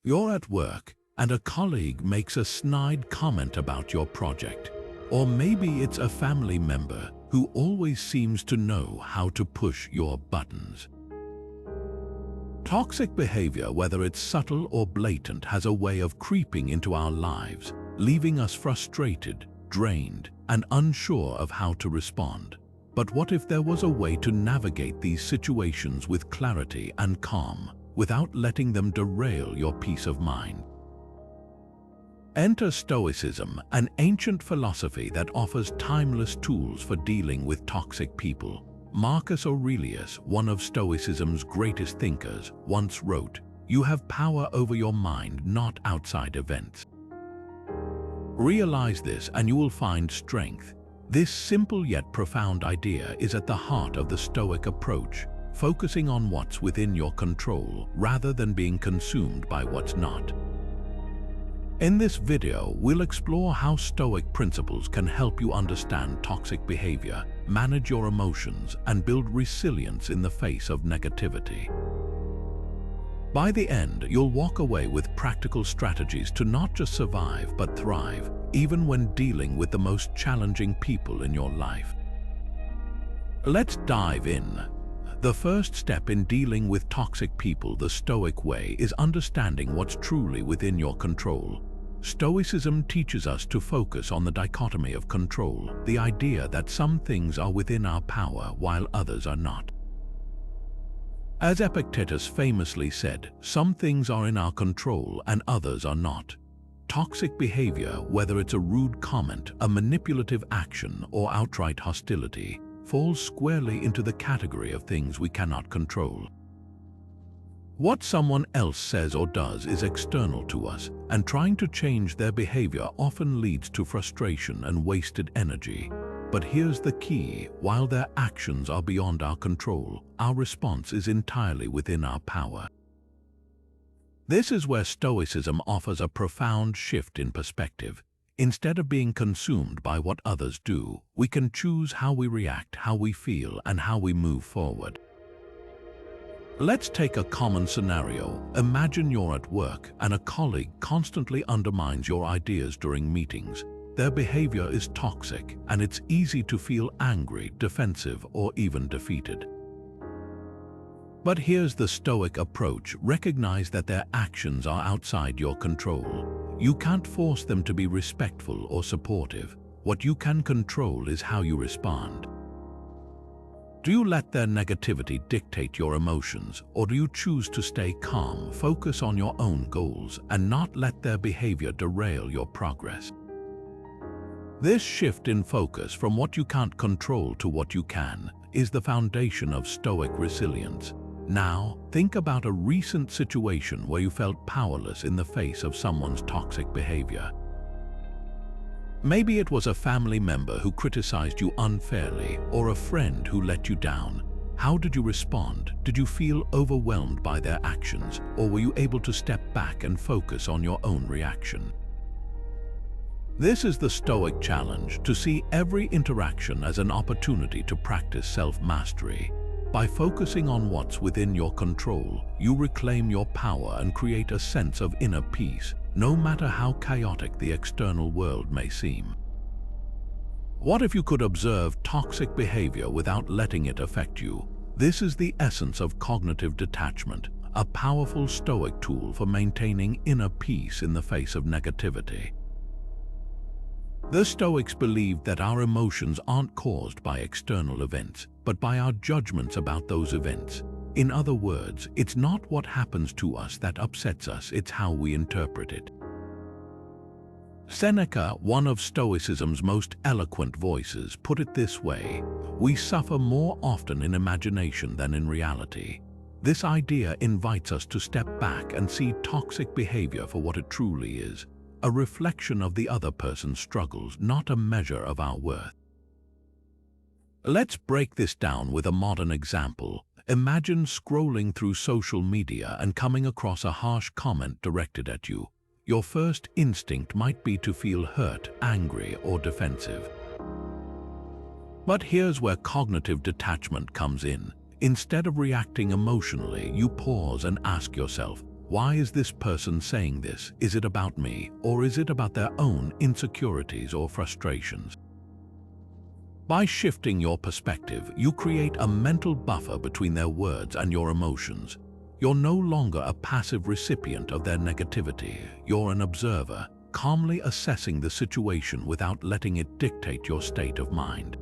You're at work and a colleague makes a snide comment about your project. Or maybe it's a family member who always seems to know how to push your buttons. Toxic behavior, whether it's subtle or blatant, has a way of creeping into our lives, leaving us frustrated, drained, and unsure of how to respond. But what if there was a way to navigate these situations with clarity and calm, without letting them derail your peace of mind? Enter Stoicism, an ancient philosophy that offers timeless tools for dealing with toxic people. Marcus Aurelius, one of Stoicism's greatest thinkers, once wrote, "You have power over your mind, not outside events." Realize this and you will find strength. This simple yet profound idea is at the heart of the Stoic approach, focusing on what's within your control rather than being consumed by what's not. In this video, we'll explore how Stoic principles can help you understand toxic behavior, manage your emotions, and build resilience in the face of negativity. By the end, you'll walk away with practical strategies to not just survive but thrive, even when dealing with the most challenging people in your life. Let's dive in. The first step in dealing with toxic people the Stoic way is understanding what's truly within your control. Stoicism teaches us to focus on the dichotomy of control, the idea that some things are within our power while others are not. As Epictetus famously said, some things are in our control and others are not. Toxic behavior, whether it's a rude comment, a manipulative action, or outright hostility, falls squarely into the category of things we cannot control. What someone else says or does is external to us, and trying to change their behavior often leads to frustration and wasted energy. But here's the key: while their actions are beyond our control, our response is entirely within our power. This is where Stoicism offers a profound shift in perspective. Instead of being consumed by what others do, we can choose how we react, how we feel, and how we move forward. Let's take a common scenario. Imagine you're at work and a colleague constantly undermines your ideas during meetings. Their behavior is toxic, and it's easy to feel angry, defensive, or even defeated. But here's the Stoic approach: recognize that their actions are outside your control. You can't force them to be respectful or supportive. What you can control is how you respond. Do you let their negativity dictate your emotions, or do you choose to stay calm, focus on your own goals, and not let their behavior derail your progress? This shift in focus from what you can't control to what you can is the foundation of Stoic resilience. Now, think about a recent situation where you felt powerless in the face of someone's toxic behavior. Maybe it was a family member who criticized you unfairly, or a friend who let you down. How did you respond? Did you feel overwhelmed by their actions, or were you able to step back and focus on your own reaction? This is the Stoic challenge: to see every interaction as an opportunity to practice self-mastery. By focusing on what's within your control, you reclaim your power and create a sense of inner peace, no matter how chaotic the external world may seem. What if you could observe toxic behavior without letting it affect you? This is the essence of cognitive detachment, a powerful Stoic tool for maintaining inner peace in the face of negativity. The Stoics believed that our emotions aren't caused by external events, but by our judgments about those events. In other words, it's not what happens to us that upsets us, it's how we interpret it. Seneca, one of Stoicism's most eloquent voices, put it this way: "We suffer more often in imagination than in reality." This idea invites us to step back and see toxic behavior for what it truly is: a reflection of the other person's struggles, not a measure of our worth. Let's break this down with a modern example. Imagine scrolling through social media and coming across a harsh comment directed at you. Your first instinct might be to feel hurt, angry, or defensive. But here's where cognitive detachment comes in. Instead of reacting emotionally, you pause and ask yourself, Why is this person saying this? Is it about me, or is it about their own insecurities or frustrations? By shifting your perspective, you create a mental buffer between their words and your emotions. You're no longer a passive recipient of their negativity. You're an observer, calmly assessing the situation without letting it dictate your state of mind.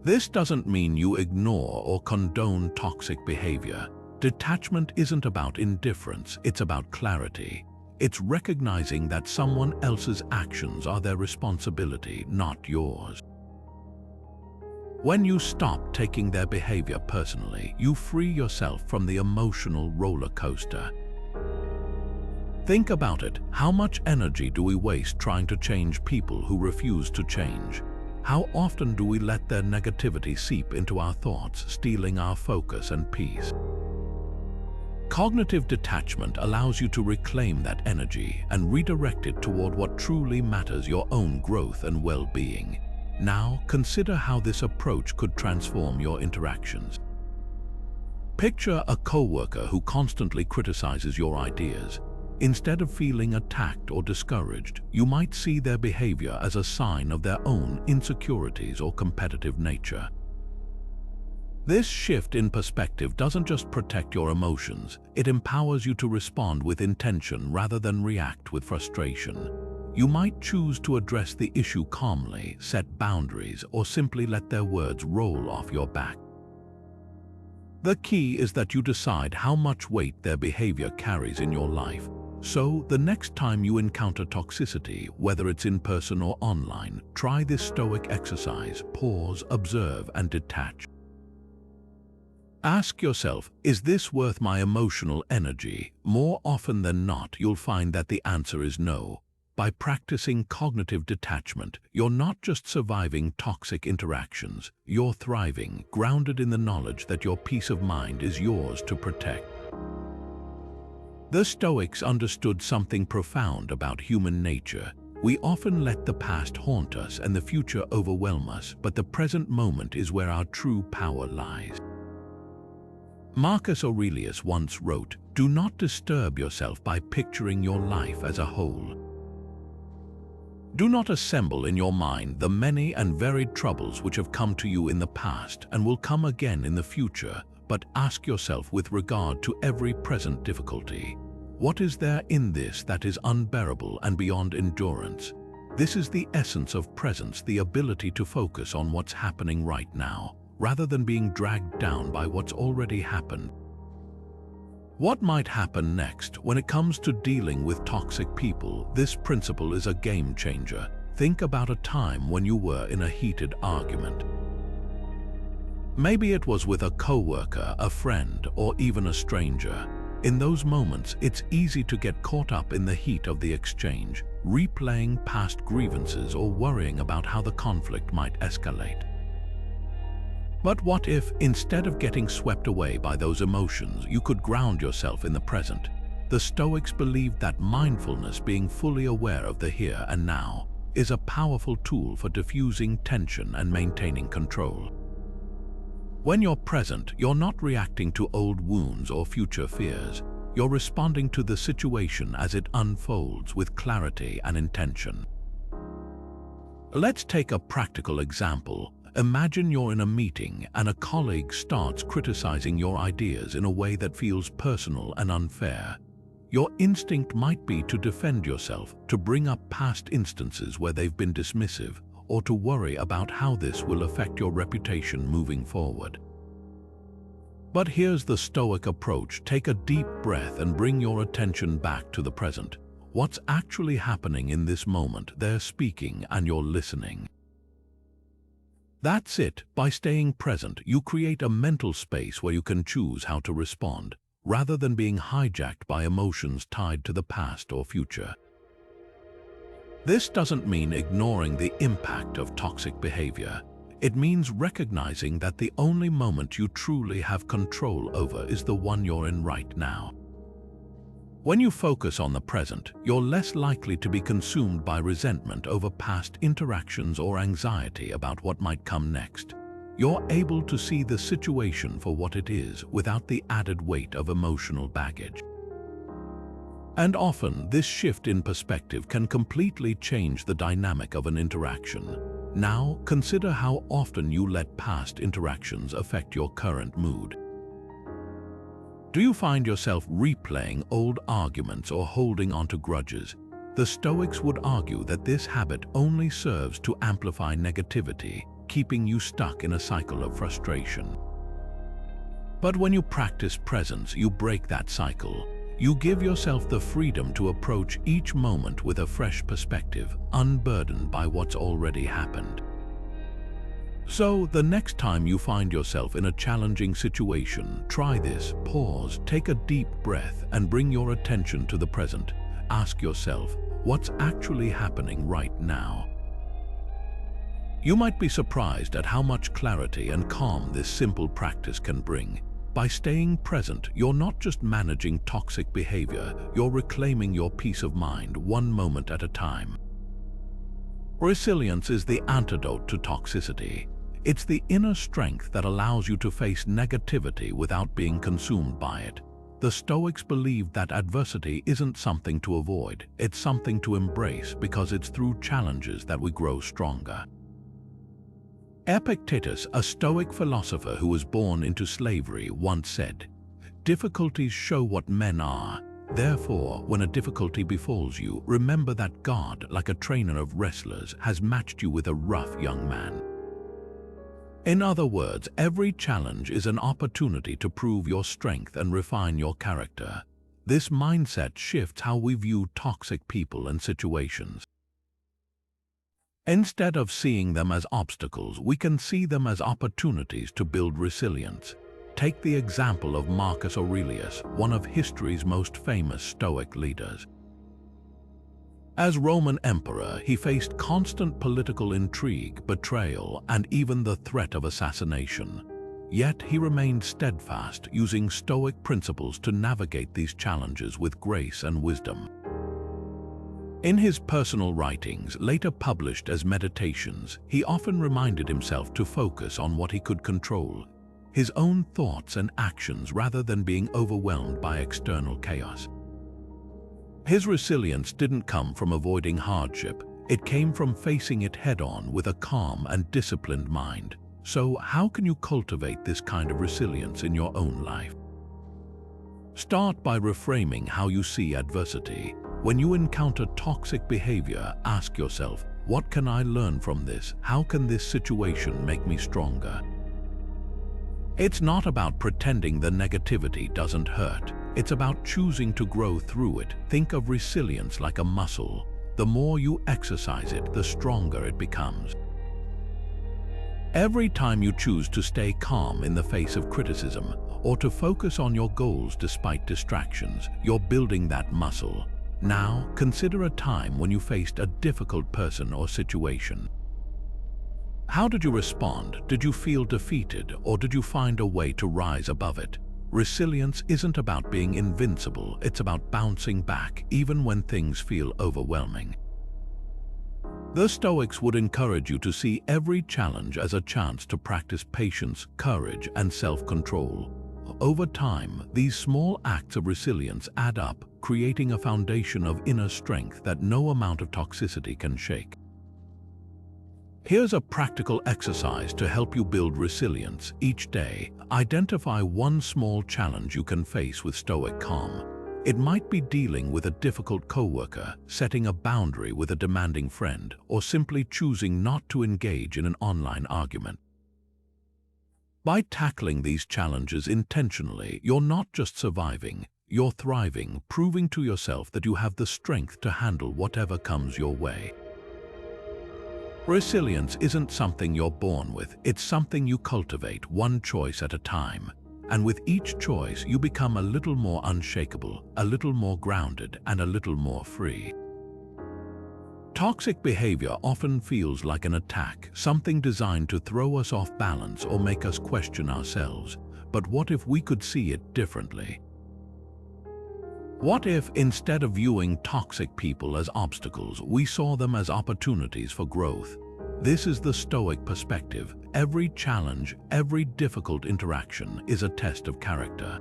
This doesn't mean you ignore or condone toxic behavior. Detachment isn't about indifference, it's about clarity. It's recognizing that someone else's actions are their responsibility, not yours. When you stop taking their behavior personally, you free yourself from the emotional roller coaster. Think about it. How much energy do we waste trying to change people who refuse to change? How often do we let their negativity seep into our thoughts, stealing our focus and peace? Cognitive detachment allows you to reclaim that energy and redirect it toward what truly matters: your own growth and well-being. Now, consider how this approach could transform your interactions. Picture a coworker who constantly criticizes your ideas. Instead of feeling attacked or discouraged, you might see their behavior as a sign of their own insecurities or competitive nature. This shift in perspective doesn't just protect your emotions, it empowers you to respond with intention rather than react with frustration. You might choose to address the issue calmly, set boundaries, or simply let their words roll off your back. The key is that you decide how much weight their behavior carries in your life. So, the next time you encounter toxicity, whether it's in person or online, try this Stoic exercise: pause, observe, and detach. Ask yourself, is this worth my emotional energy? More often than not, you'll find that the answer is no. By practicing cognitive detachment, you're not just surviving toxic interactions, you're thriving, grounded in the knowledge that your peace of mind is yours to protect. The Stoics understood something profound about human nature. We often let the past haunt us and the future overwhelm us, but the present moment is where our true power lies. Marcus Aurelius once wrote, "Do not disturb yourself by picturing your life as a whole." Do not assemble in your mind the many and varied troubles which have come to you in the past and will come again in the future, but ask yourself with regard to every present difficulty, what is there in this that is unbearable and beyond endurance? This is the essence of presence, the ability to focus on what's happening right now, rather than being dragged down by what's already happened. What might happen next? When it comes to dealing with toxic people, this principle is a game changer. Think about a time when you were in a heated argument. Maybe it was with a coworker, a friend, or even a stranger. In those moments, it's easy to get caught up in the heat of the exchange, replaying past grievances or worrying about how the conflict might escalate. But what if, instead of getting swept away by those emotions, you could ground yourself in the present? The Stoics believed that mindfulness, being fully aware of the here and now, is a powerful tool for diffusing tension and maintaining control. When you're present, you're not reacting to old wounds or future fears. You're responding to the situation as it unfolds with clarity and intention. Let's take a practical example. Imagine you're in a meeting and a colleague starts criticizing your ideas in a way that feels personal and unfair. Your instinct might be to defend yourself, to bring up past instances where they've been dismissive, or to worry about how this will affect your reputation moving forward. But here's the Stoic approach. Take a deep breath and bring your attention back to the present. What's actually happening in this moment? They're speaking and you're listening. That's it. By staying present, you create a mental space where you can choose how to respond, rather than being hijacked by emotions tied to the past or future. This doesn't mean ignoring the impact of toxic behavior. It means recognizing that the only moment you truly have control over is the one you're in right now. When you focus on the present, you're less likely to be consumed by resentment over past interactions or anxiety about what might come next. You're able to see the situation for what it is without the added weight of emotional baggage. And often, this shift in perspective can completely change the dynamic of an interaction. Now, consider how often you let past interactions affect your current mood. Do you find yourself replaying old arguments or holding onto grudges? The Stoics would argue that this habit only serves to amplify negativity, keeping you stuck in a cycle of frustration. But when you practice presence, you break that cycle. You give yourself the freedom to approach each moment with a fresh perspective, unburdened by what's already happened. So, the next time you find yourself in a challenging situation, try this. Pause, take a deep breath, and bring your attention to the present. Ask yourself, what's actually happening right now? You might be surprised at how much clarity and calm this simple practice can bring. By staying present, you're not just managing toxic behavior, you're reclaiming your peace of mind one moment at a time. Resilience is the antidote to toxicity. It's the inner strength that allows you to face negativity without being consumed by it. The Stoics believed that adversity isn't something to avoid, it's something to embrace because it's through challenges that we grow stronger. Epictetus, a Stoic philosopher who was born into slavery, once said, "Difficulties show what men are. Therefore, when a difficulty befalls you, remember that God, like a trainer of wrestlers, has matched you with a rough young man." In other words, every challenge is an opportunity to prove your strength and refine your character. This mindset shifts how we view toxic people and situations. Instead of seeing them as obstacles, we can see them as opportunities to build resilience. Take the example of Marcus Aurelius, one of history's most famous Stoic leaders. As Roman emperor, he faced constant political intrigue, betrayal, and even the threat of assassination. Yet he remained steadfast, using Stoic principles to navigate these challenges with grace and wisdom. In his personal writings, later published as Meditations, he often reminded himself to focus on what he could control, his own thoughts and actions, rather than being overwhelmed by external chaos. His resilience didn't come from avoiding hardship, it came from facing it head-on with a calm and disciplined mind. So, how can you cultivate this kind of resilience in your own life? Start by reframing how you see adversity. When you encounter toxic behavior, ask yourself, what can I learn from this? How can this situation make me stronger? It's not about pretending the negativity doesn't hurt. It's about choosing to grow through it. Think of resilience like a muscle. The more you exercise it, the stronger it becomes. Every time you choose to stay calm in the face of criticism, or to focus on your goals despite distractions, you're building that muscle. Now, consider a time when you faced a difficult person or situation. How did you respond? Did you feel defeated, or did you find a way to rise above it? Resilience isn't about being invincible, it's about bouncing back, even when things feel overwhelming. The Stoics would encourage you to see every challenge as a chance to practice patience, courage, and self-control. Over time, these small acts of resilience add up, creating a foundation of inner strength that no amount of toxicity can shake. Here's a practical exercise to help you build resilience. Each day, identify one small challenge you can face with Stoic calm. It might be dealing with a difficult coworker, setting a boundary with a demanding friend, or simply choosing not to engage in an online argument. By tackling these challenges intentionally, you're not just surviving, you're thriving, proving to yourself that you have the strength to handle whatever comes your way. Resilience isn't something you're born with, it's something you cultivate one choice at a time. And with each choice, you become a little more unshakable, a little more grounded, and a little more free. Toxic behavior often feels like an attack, something designed to throw us off balance or make us question ourselves. But what if we could see it differently? What if, instead of viewing toxic people as obstacles, we saw them as opportunities for growth? This is the Stoic perspective. Every challenge, every difficult interaction is a test of character.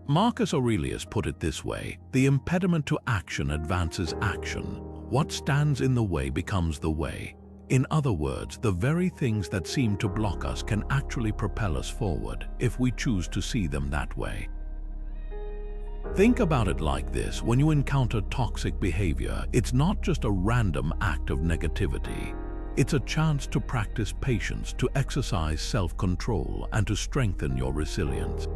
Marcus Aurelius put it this way: the impediment to action advances action. What stands in the way becomes the way. In other words, the very things that seem to block us can actually propel us forward if we choose to see them that way. Think about it like this: when you encounter toxic behavior, it's not just a random act of negativity. It's a chance to practice patience, to exercise self-control, and to strengthen your resilience.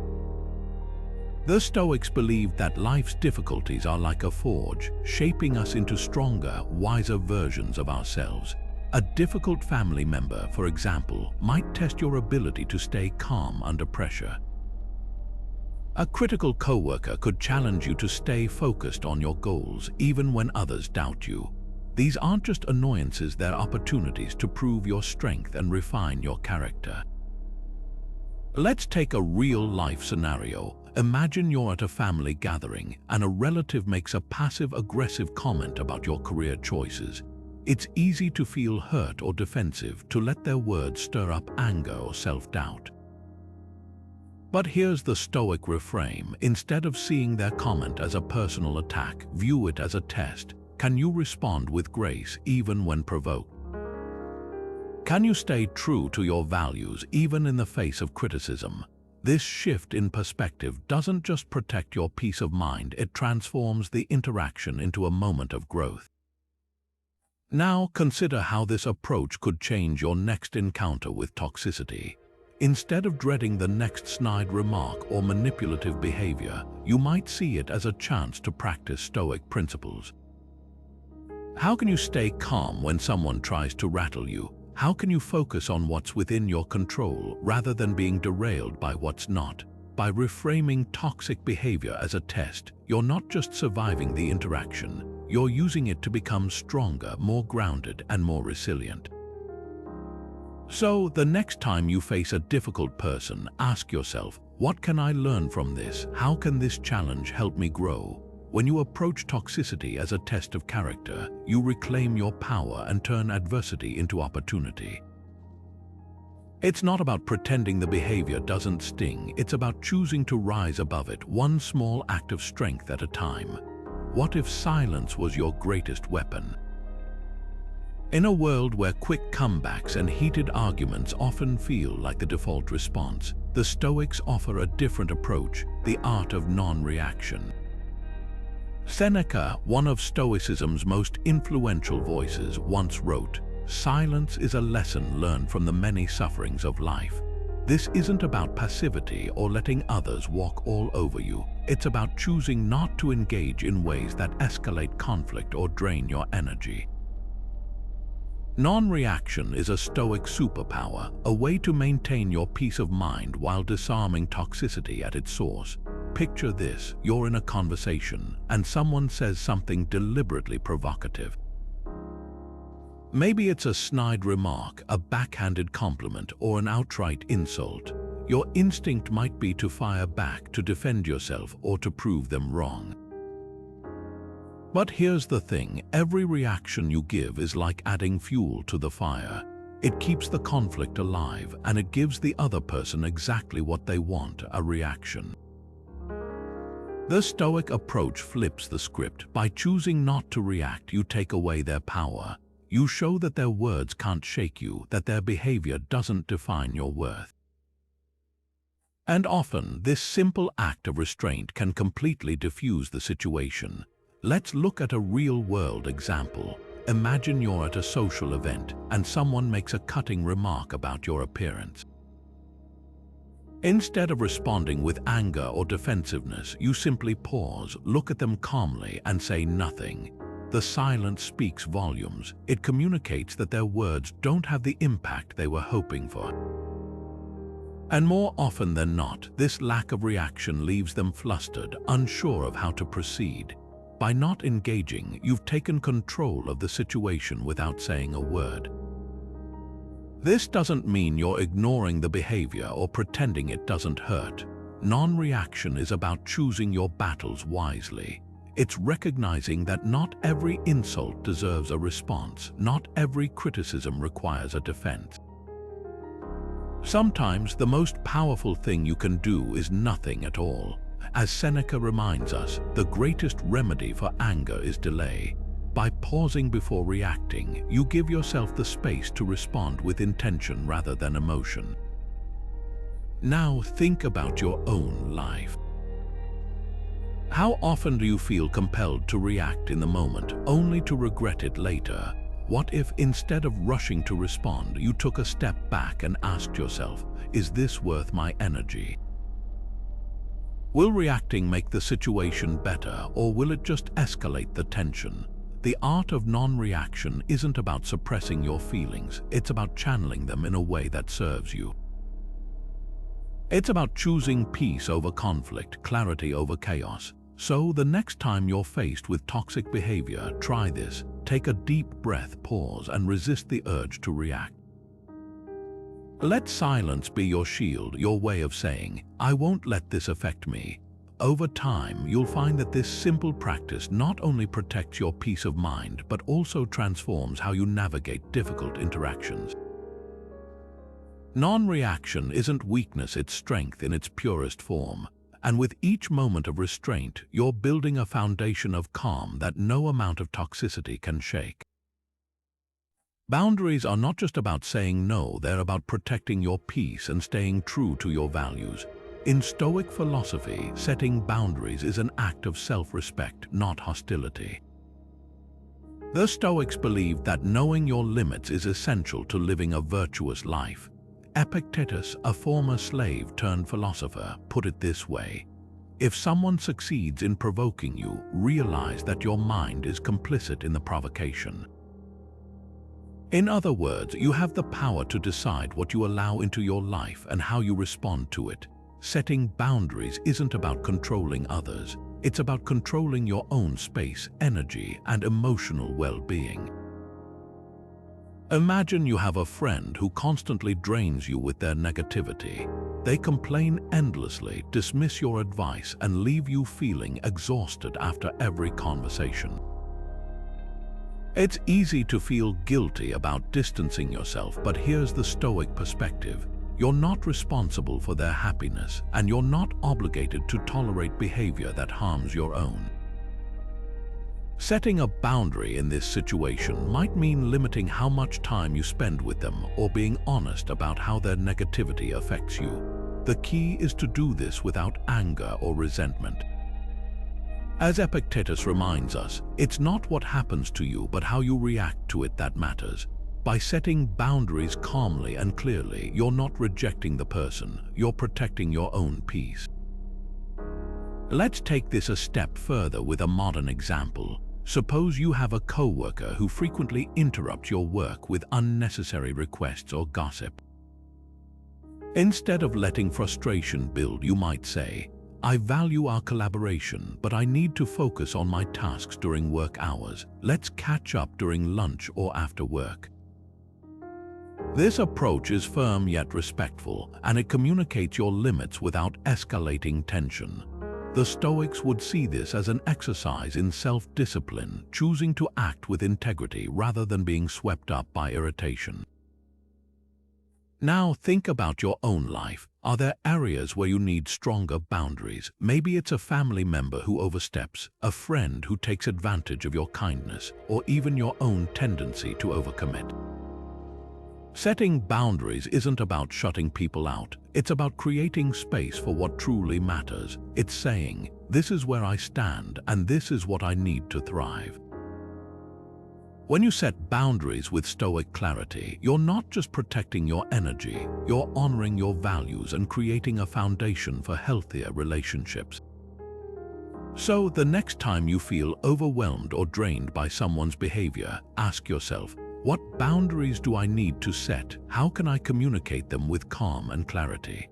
The Stoics believed that life's difficulties are like a forge, shaping us into stronger, wiser versions of ourselves. A difficult family member, for example, might test your ability to stay calm under pressure. A critical coworker could challenge you to stay focused on your goals, even when others doubt you. These aren't just annoyances, they're opportunities to prove your strength and refine your character. Let's take a real-life scenario. Imagine you're at a family gathering and a relative makes a passive-aggressive comment about your career choices. It's easy to feel hurt or defensive, to let their words stir up anger or self-doubt. But here's the Stoic reframe. Instead of seeing their comment as a personal attack, view it as a test. Can you respond with grace even when provoked? Can you stay true to your values even in the face of criticism? This shift in perspective doesn't just protect your peace of mind, it transforms the interaction into a moment of growth. Now consider how this approach could change your next encounter with toxicity. Instead of dreading the next snide remark or manipulative behavior, you might see it as a chance to practice Stoic principles. How can you stay calm when someone tries to rattle you? How can you focus on what's within your control rather than being derailed by what's not? By reframing toxic behavior as a test, you're not just surviving the interaction, you're using it to become stronger, more grounded, and more resilient. So, the next time you face a difficult person, ask yourself, what can I learn from this? How can this challenge help me grow? When you approach toxicity as a test of character, you reclaim your power and turn adversity into opportunity. It's not about pretending the behavior doesn't sting, it's about choosing to rise above it, one small act of strength at a time. What if silence was your greatest weapon? In a world where quick comebacks and heated arguments often feel like the default response, the Stoics offer a different approach: the art of non-reaction. Seneca, one of Stoicism's most influential voices, once wrote, "Silence is a lesson learned from the many sufferings of life." This isn't about passivity or letting others walk all over you. It's about choosing not to engage in ways that escalate conflict or drain your energy. Non-reaction is a Stoic superpower, a way to maintain your peace of mind while disarming toxicity at its source. Picture this: you're in a conversation and someone says something deliberately provocative. Maybe it's a snide remark, a backhanded compliment, or an outright insult. Your instinct might be to fire back, to defend yourself, or to prove them wrong. But here's the thing: every reaction you give is like adding fuel to the fire. It keeps the conflict alive, and it gives the other person exactly what they want: a reaction. The Stoic approach flips the script. By choosing not to react, you take away their power. You show that their words can't shake you, that their behavior doesn't define your worth. And often, this simple act of restraint can completely diffuse the situation. Let's look at a real-world example. Imagine you're at a social event and someone makes a cutting remark about your appearance. Instead of responding with anger or defensiveness, you simply pause, look at them calmly, and say nothing. The silence speaks volumes. It communicates that their words don't have the impact they were hoping for. And more often than not, this lack of reaction leaves them flustered, unsure of how to proceed. By not engaging, you've taken control of the situation without saying a word. This doesn't mean you're ignoring the behavior or pretending it doesn't hurt. Non-reaction is about choosing your battles wisely. It's recognizing that not every insult deserves a response, not every criticism requires a defense. Sometimes the most powerful thing you can do is nothing at all. As Seneca reminds us, the greatest remedy for anger is delay. By pausing before reacting, you give yourself the space to respond with intention rather than emotion. Now think about your own life. How often do you feel compelled to react in the moment, only to regret it later? What if, instead of rushing to respond, you took a step back and asked yourself, is this worth my energy? Will reacting make the situation better, or will it just escalate the tension? The art of non-reaction isn't about suppressing your feelings, it's about channeling them in a way that serves you. It's about choosing peace over conflict, clarity over chaos. So the next time you're faced with toxic behavior, try this. Take a deep breath, pause, and resist the urge to react. Let silence be your shield, your way of saying, I won't let this affect me. Over time, you'll find that this simple practice not only protects your peace of mind, but also transforms how you navigate difficult interactions. Non-reaction isn't weakness, it's strength in its purest form. And with each moment of restraint, you're building a foundation of calm that no amount of toxicity can shake. Boundaries are not just about saying no, they're about protecting your peace and staying true to your values. In Stoic philosophy, setting boundaries is an act of self-respect, not hostility. The Stoics believed that knowing your limits is essential to living a virtuous life. Epictetus, a former slave turned philosopher, put it this way: if someone succeeds in provoking you, realize that your mind is complicit in the provocation. In other words, you have the power to decide what you allow into your life and how you respond to it. Setting boundaries isn't about controlling others, it's about controlling your own space, energy, and emotional well-being. Imagine you have a friend who constantly drains you with their negativity. They complain endlessly, dismiss your advice, and leave you feeling exhausted after every conversation. It's easy to feel guilty about distancing yourself, but here's the Stoic perspective. You're not responsible for their happiness, and you're not obligated to tolerate behavior that harms your own. Setting a boundary in this situation might mean limiting how much time you spend with them or being honest about how their negativity affects you. The key is to do this without anger or resentment. As Epictetus reminds us, it's not what happens to you but how you react to it that matters. By setting boundaries calmly and clearly, you're not rejecting the person, you're protecting your own peace. Let's take this a step further with a modern example. Suppose you have a coworker who frequently interrupts your work with unnecessary requests or gossip. Instead of letting frustration build, you might say, I value our collaboration, but I need to focus on my tasks during work hours. Let's catch up during lunch or after work. This approach is firm yet respectful, and it communicates your limits without escalating tension. The Stoics would see this as an exercise in self-discipline, choosing to act with integrity rather than being swept up by irritation. Now think about your own life. Are there areas where you need stronger boundaries? Maybe it's a family member who oversteps, a friend who takes advantage of your kindness, or even your own tendency to overcommit. Setting boundaries isn't about shutting people out. It's about creating space for what truly matters. It's saying, this is where I stand and this is what I need to thrive. When you set boundaries with Stoic clarity, you're not just protecting your energy, you're honoring your values and creating a foundation for healthier relationships. So the next time you feel overwhelmed or drained by someone's behavior, ask yourself, what boundaries do I need to set? How can I communicate them with calm and clarity?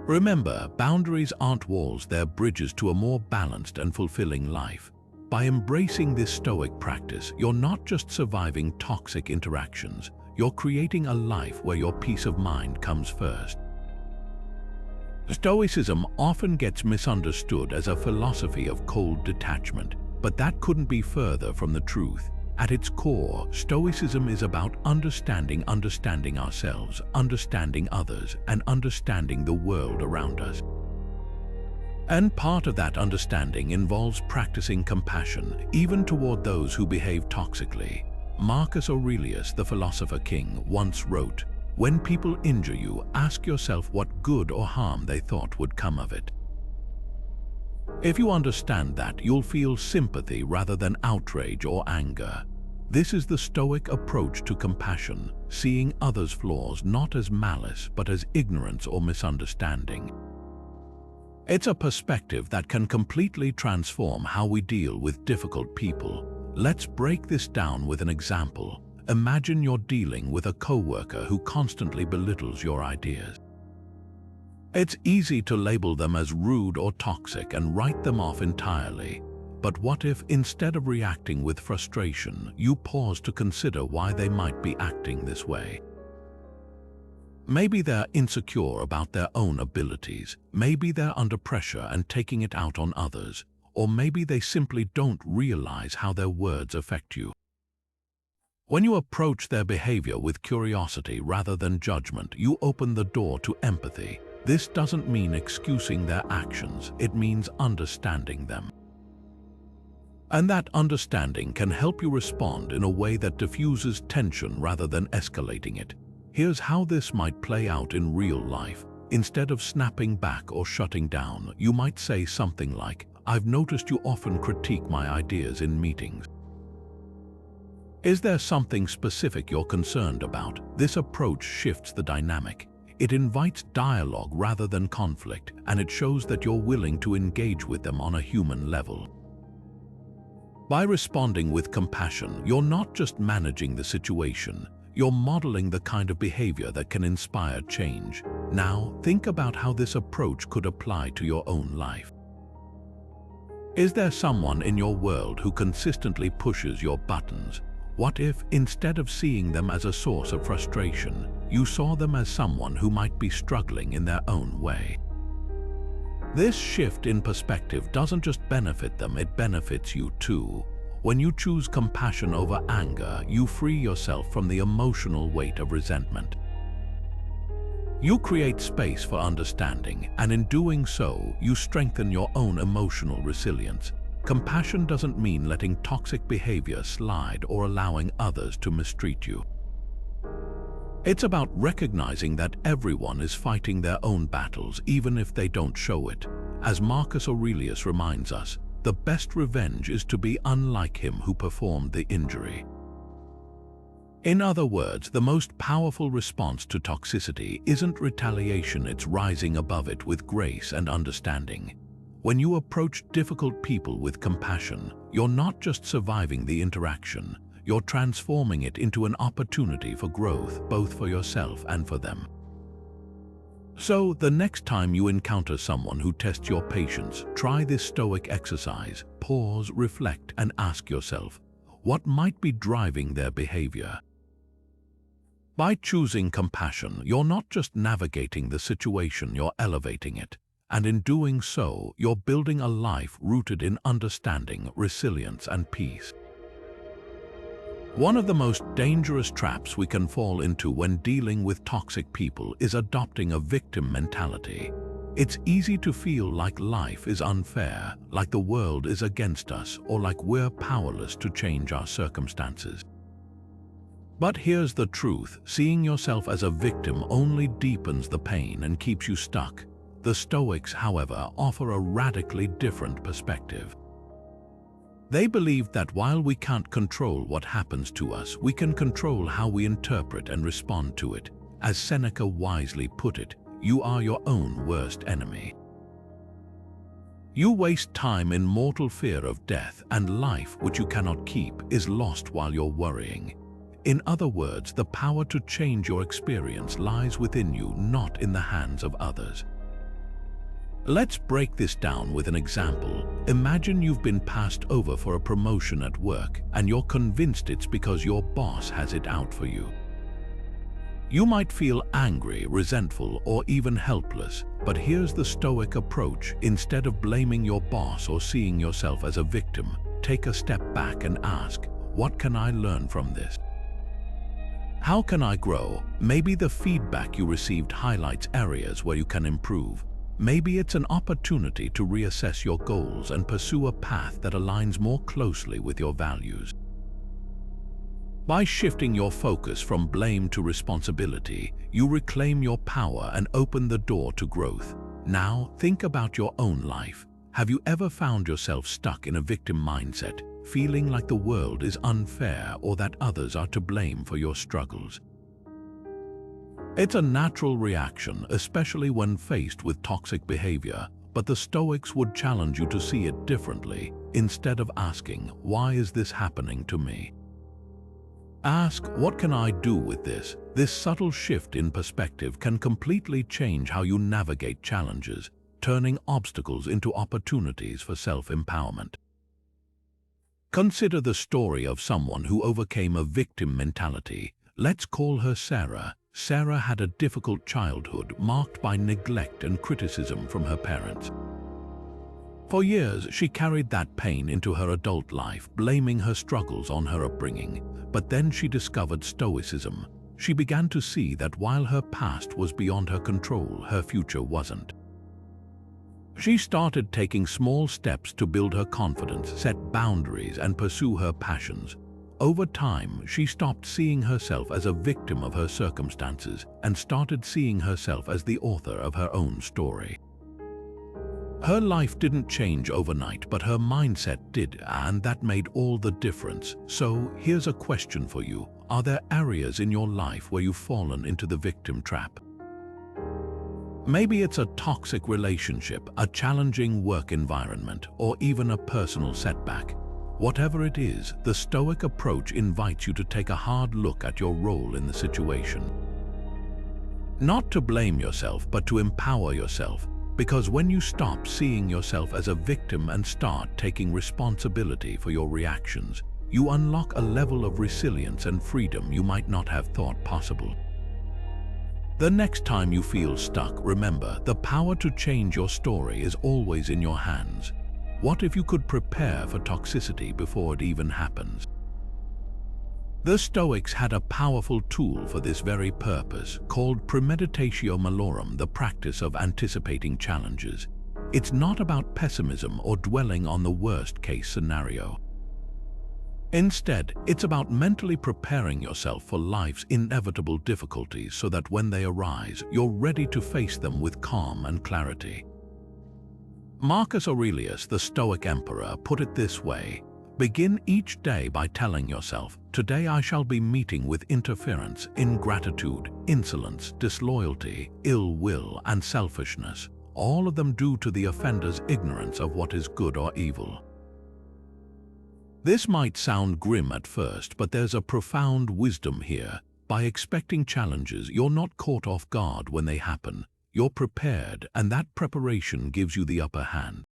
Remember, boundaries aren't walls, they're bridges to a more balanced and fulfilling life. By embracing this Stoic practice, you're not just surviving toxic interactions, you're creating a life where your peace of mind comes first. Stoicism often gets misunderstood as a philosophy of cold detachment, but that couldn't be further from the truth. At its core, Stoicism is about understanding ourselves, understanding others, and understanding the world around us. And part of that understanding involves practicing compassion, even toward those who behave toxically. Marcus Aurelius, the philosopher king, once wrote, "When people injure you, ask yourself what good or harm they thought would come of it." If you understand that, you'll feel sympathy rather than outrage or anger. This is the Stoic approach to compassion, seeing others' flaws not as malice but as ignorance or misunderstanding. It's a perspective that can completely transform how we deal with difficult people. Let's break this down with an example. Imagine you're dealing with a coworker who constantly belittles your ideas. It's easy to label them as rude or toxic and write them off entirely. But what if, instead of reacting with frustration, you pause to consider why they might be acting this way? Maybe they're insecure about their own abilities, maybe they're under pressure and taking it out on others, or maybe they simply don't realize how their words affect you. When you approach their behavior with curiosity rather than judgment, you open the door to empathy. This doesn't mean excusing their actions, it means understanding them. And that understanding can help you respond in a way that diffuses tension rather than escalating it. Here's how this might play out in real life. Instead of snapping back or shutting down, you might say something like, "I've noticed you often critique my ideas in meetings. Is there something specific you're concerned about?" This approach shifts the dynamic. It invites dialogue rather than conflict, and it shows that you're willing to engage with them on a human level. By responding with compassion, you're not just managing the situation, you're modeling the kind of behavior that can inspire change. Now, think about how this approach could apply to your own life. Is there someone in your world who consistently pushes your buttons? What if, instead of seeing them as a source of frustration, you saw them as someone who might be struggling in their own way? This shift in perspective doesn't just benefit them, it benefits you too. When you choose compassion over anger, you free yourself from the emotional weight of resentment. You create space for understanding, and in doing so, you strengthen your own emotional resilience. Compassion doesn't mean letting toxic behavior slide or allowing others to mistreat you. It's about recognizing that everyone is fighting their own battles, even if they don't show it. As Marcus Aurelius reminds us, the best revenge is to be unlike him who performed the injury. In other words, the most powerful response to toxicity isn't retaliation, it's rising above it with grace and understanding. When you approach difficult people with compassion, you're not just surviving the interaction, you're transforming it into an opportunity for growth, both for yourself and for them. So, the next time you encounter someone who tests your patience, try this Stoic exercise. Pause, reflect, and ask yourself, what might be driving their behavior? By choosing compassion, you're not just navigating the situation, you're elevating it. And in doing so, you're building a life rooted in understanding, resilience, and peace. One of the most dangerous traps we can fall into when dealing with toxic people is adopting a victim mentality. It's easy to feel like life is unfair, like the world is against us, or like we're powerless to change our circumstances. But here's the truth: seeing yourself as a victim only deepens the pain and keeps you stuck. The Stoics, however, offer a radically different perspective. They believe that while we can't control what happens to us, we can control how we interpret and respond to it. As Seneca wisely put it, you are your own worst enemy. You waste time in mortal fear of death, and life, which you cannot keep, is lost while you're worrying. In other words, the power to change your experience lies within you, not in the hands of others. Let's break this down with an example. Imagine you've been passed over for a promotion at work, and you're convinced it's because your boss has it out for you. You might feel angry, resentful, or even helpless, but here's the Stoic approach. Instead of blaming your boss or seeing yourself as a victim, take a step back and ask, what can I learn from this? How can I grow? Maybe the feedback you received highlights areas where you can improve. maybe it's an opportunity to reassess your goals and pursue a path that aligns more closely with your values. By shifting your focus from blame to responsibility, you reclaim your power and open the door to growth. Now, think about your own life. Have you ever found yourself stuck in a victim mindset, feeling like the world is unfair or that others are to blame for your struggles? It's a natural reaction, especially when faced with toxic behavior, but the Stoics would challenge you to see it differently. Instead of asking, "Why is this happening to me?" ask, "What can I do with this?" This subtle shift in perspective can completely change how you navigate challenges, turning obstacles into opportunities for self-empowerment. Consider the story of someone who overcame a victim mentality. Let's call her Sarah. Sarah had a difficult childhood marked by neglect and criticism from her parents. For years, she carried that pain into her adult life, blaming her struggles on her upbringing. But then she discovered Stoicism. She began to see that while her past was beyond her control, her future wasn't. She started taking small steps to build her confidence, set boundaries, and pursue her passions. Over time, she stopped seeing herself as a victim of her circumstances and started seeing herself as the author of her own story. Her life didn't change overnight, but her mindset did, and that made all the difference. So, here's a question for you. Are there areas in your life where you've fallen into the victim trap? Maybe it's a toxic relationship, a challenging work environment, or even a personal setback. Whatever it is, the Stoic approach invites you to take a hard look at your role in the situation. Not to blame yourself, but to empower yourself. Because when you stop seeing yourself as a victim and start taking responsibility for your reactions, you unlock a level of resilience and freedom you might not have thought possible. The next time you feel stuck, remember, the power to change your story is always in your hands. What if you could prepare for toxicity before it even happens? The Stoics had a powerful tool for this very purpose, called Premeditatio Malorum, the practice of anticipating challenges. It's not about pessimism or dwelling on the worst-case scenario. Instead, it's about mentally preparing yourself for life's inevitable difficulties so that when they arise, you're ready to face them with calm and clarity. Marcus Aurelius, the Stoic emperor, put it this way: begin each day by telling yourself, "Today I shall be meeting with interference, ingratitude, insolence, disloyalty, ill will, and selfishness, all of them due to the offender's ignorance of what is good or evil." This might sound grim at first, but there's a profound wisdom here. By expecting challenges, you're not caught off guard when they happen. You're prepared, and that preparation gives you the upper hand.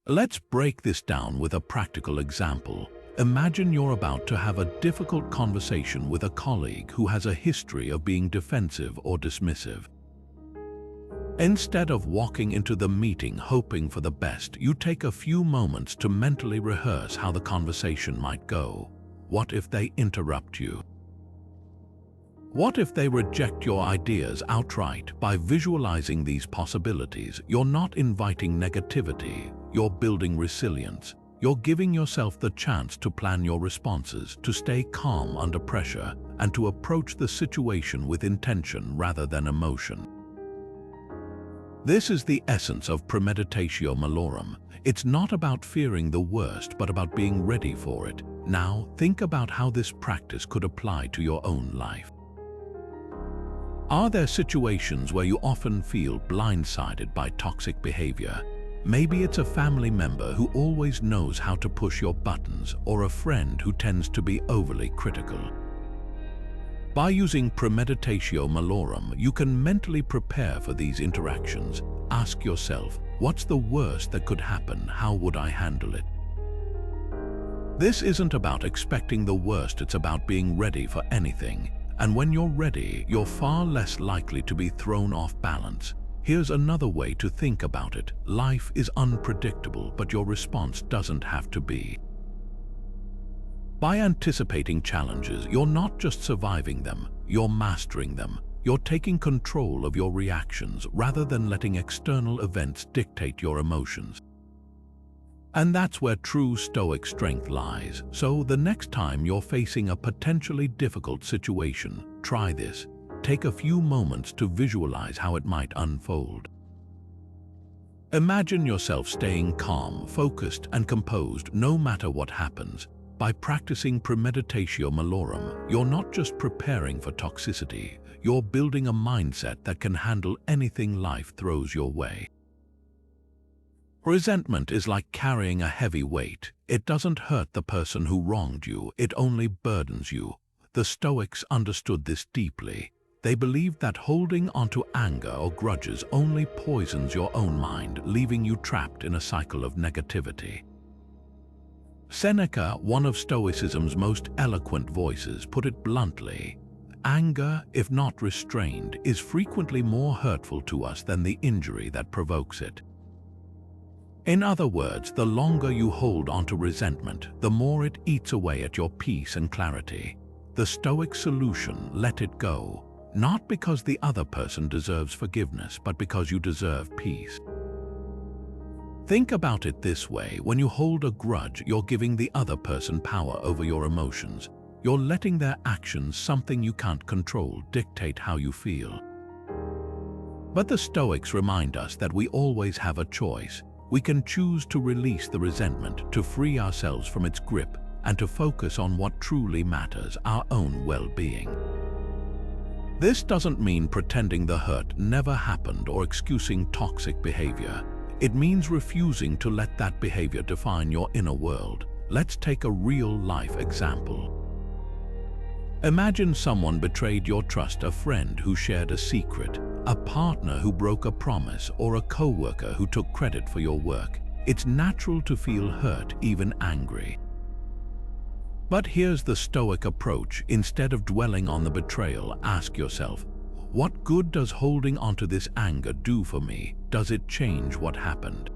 Let's break this down with a practical example. Imagine you're about to have a difficult conversation with a colleague who has a history of being defensive or dismissive. Instead of walking into the meeting hoping for the best, you take a few moments to mentally rehearse how the conversation might go. What if they interrupt you? What if they reject your ideas outright? By visualizing these possibilities, you're not inviting negativity, you're building resilience. You're giving yourself the chance to plan your responses, to stay calm under pressure, and to approach the situation with intention rather than emotion. This is the essence of Premeditatio Malorum. It's not about fearing the worst, but about being ready for it. Now, think about how this practice could apply to your own life. Are there situations where you often feel blindsided by toxic behavior? Maybe it's a family member who always knows how to push your buttons, or a friend who tends to be overly critical. By using Premeditatio Malorum, you can mentally prepare for these interactions. Ask yourself, what's the worst that could happen? How would I handle it? This isn't about expecting the worst, it's about being ready for anything. And when you're ready, you're far less likely to be thrown off balance. Here's another way to think about it. Life is unpredictable, but your response doesn't have to be. By anticipating challenges, you're not just surviving them, you're mastering them. You're taking control of your reactions rather than letting external events dictate your emotions. And that's where true Stoic strength lies. So the next time you're facing a potentially difficult situation, try this. Take a few moments to visualize how it might unfold. Imagine yourself staying calm, focused, and composed no matter what happens. By practicing Premeditatio Malorum, you're not just preparing for toxicity, you're building a mindset that can handle anything life throws your way. Resentment is like carrying a heavy weight. It doesn't hurt the person who wronged you, it only burdens you. The Stoics understood this deeply. They believed that holding onto anger or grudges only poisons your own mind, leaving you trapped in a cycle of negativity. Seneca, one of Stoicism's most eloquent voices, put it bluntly: anger, if not restrained, is frequently more hurtful to us than the injury that provokes it. In other words, the longer you hold onto resentment, the more it eats away at your peace and clarity. The Stoic solution: let it go. Not because the other person deserves forgiveness, but because you deserve peace. Think about it this way: when you hold a grudge, you're giving the other person power over your emotions. You're letting their actions, something you can't control, dictate how you feel. But the Stoics remind us that we always have a choice. We can choose to release the resentment, to free ourselves from its grip, and to focus on what truly matters: our own well-being. This doesn't mean pretending the hurt never happened or excusing toxic behavior. It means refusing to let that behavior define your inner world. Let's take a real-life example. Imagine someone betrayed your trust: a friend who shared a secret, a partner who broke a promise, or a co-worker who took credit for your work. It's natural to feel hurt, even angry. But here's the Stoic approach. Instead of dwelling on the betrayal, ask yourself, what good does holding onto this anger do for me? Does it change what happened?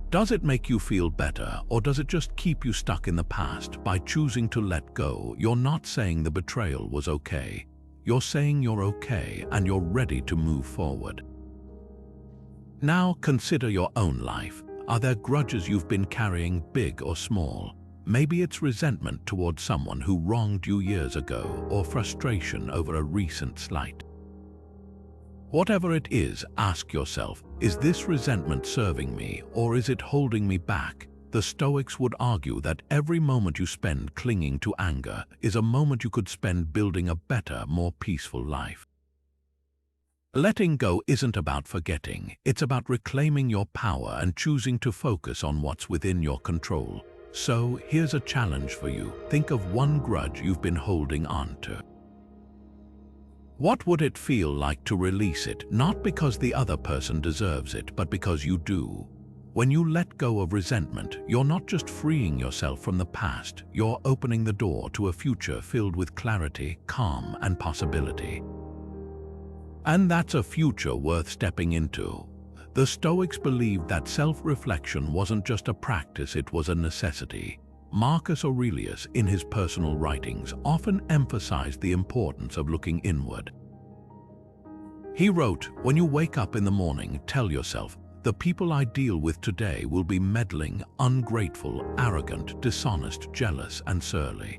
Does it make you feel better, or does it just keep you stuck in the past? By choosing to let go, you're not saying the betrayal was okay. You're saying you're okay and you're ready to move forward. Now consider your own life. Are there grudges you've been carrying, big or small? Maybe it's resentment towards someone who wronged you years ago, or frustration over a recent slight. Whatever it is, ask yourself, is this resentment serving me, or is it holding me back? The Stoics would argue that every moment you spend clinging to anger is a moment you could spend building a better, more peaceful life. Letting go isn't about forgetting, it's about reclaiming your power and choosing to focus on what's within your control. So here's a challenge for you. Think of one grudge you've been holding on to. What would it feel like to release it, not because the other person deserves it, but because you do? When you let go of resentment, you're not just freeing yourself from the past, you're opening the door to a future filled with clarity, calm, and possibility. And that's a future worth stepping into. The Stoics believed that self-reflection wasn't just a practice, it was a necessity. Marcus Aurelius, in his personal writings, often emphasized the importance of looking inward. He wrote, "When you wake up in the morning, tell yourself, the people I deal with today will be meddling, ungrateful, arrogant, dishonest, jealous, and surly.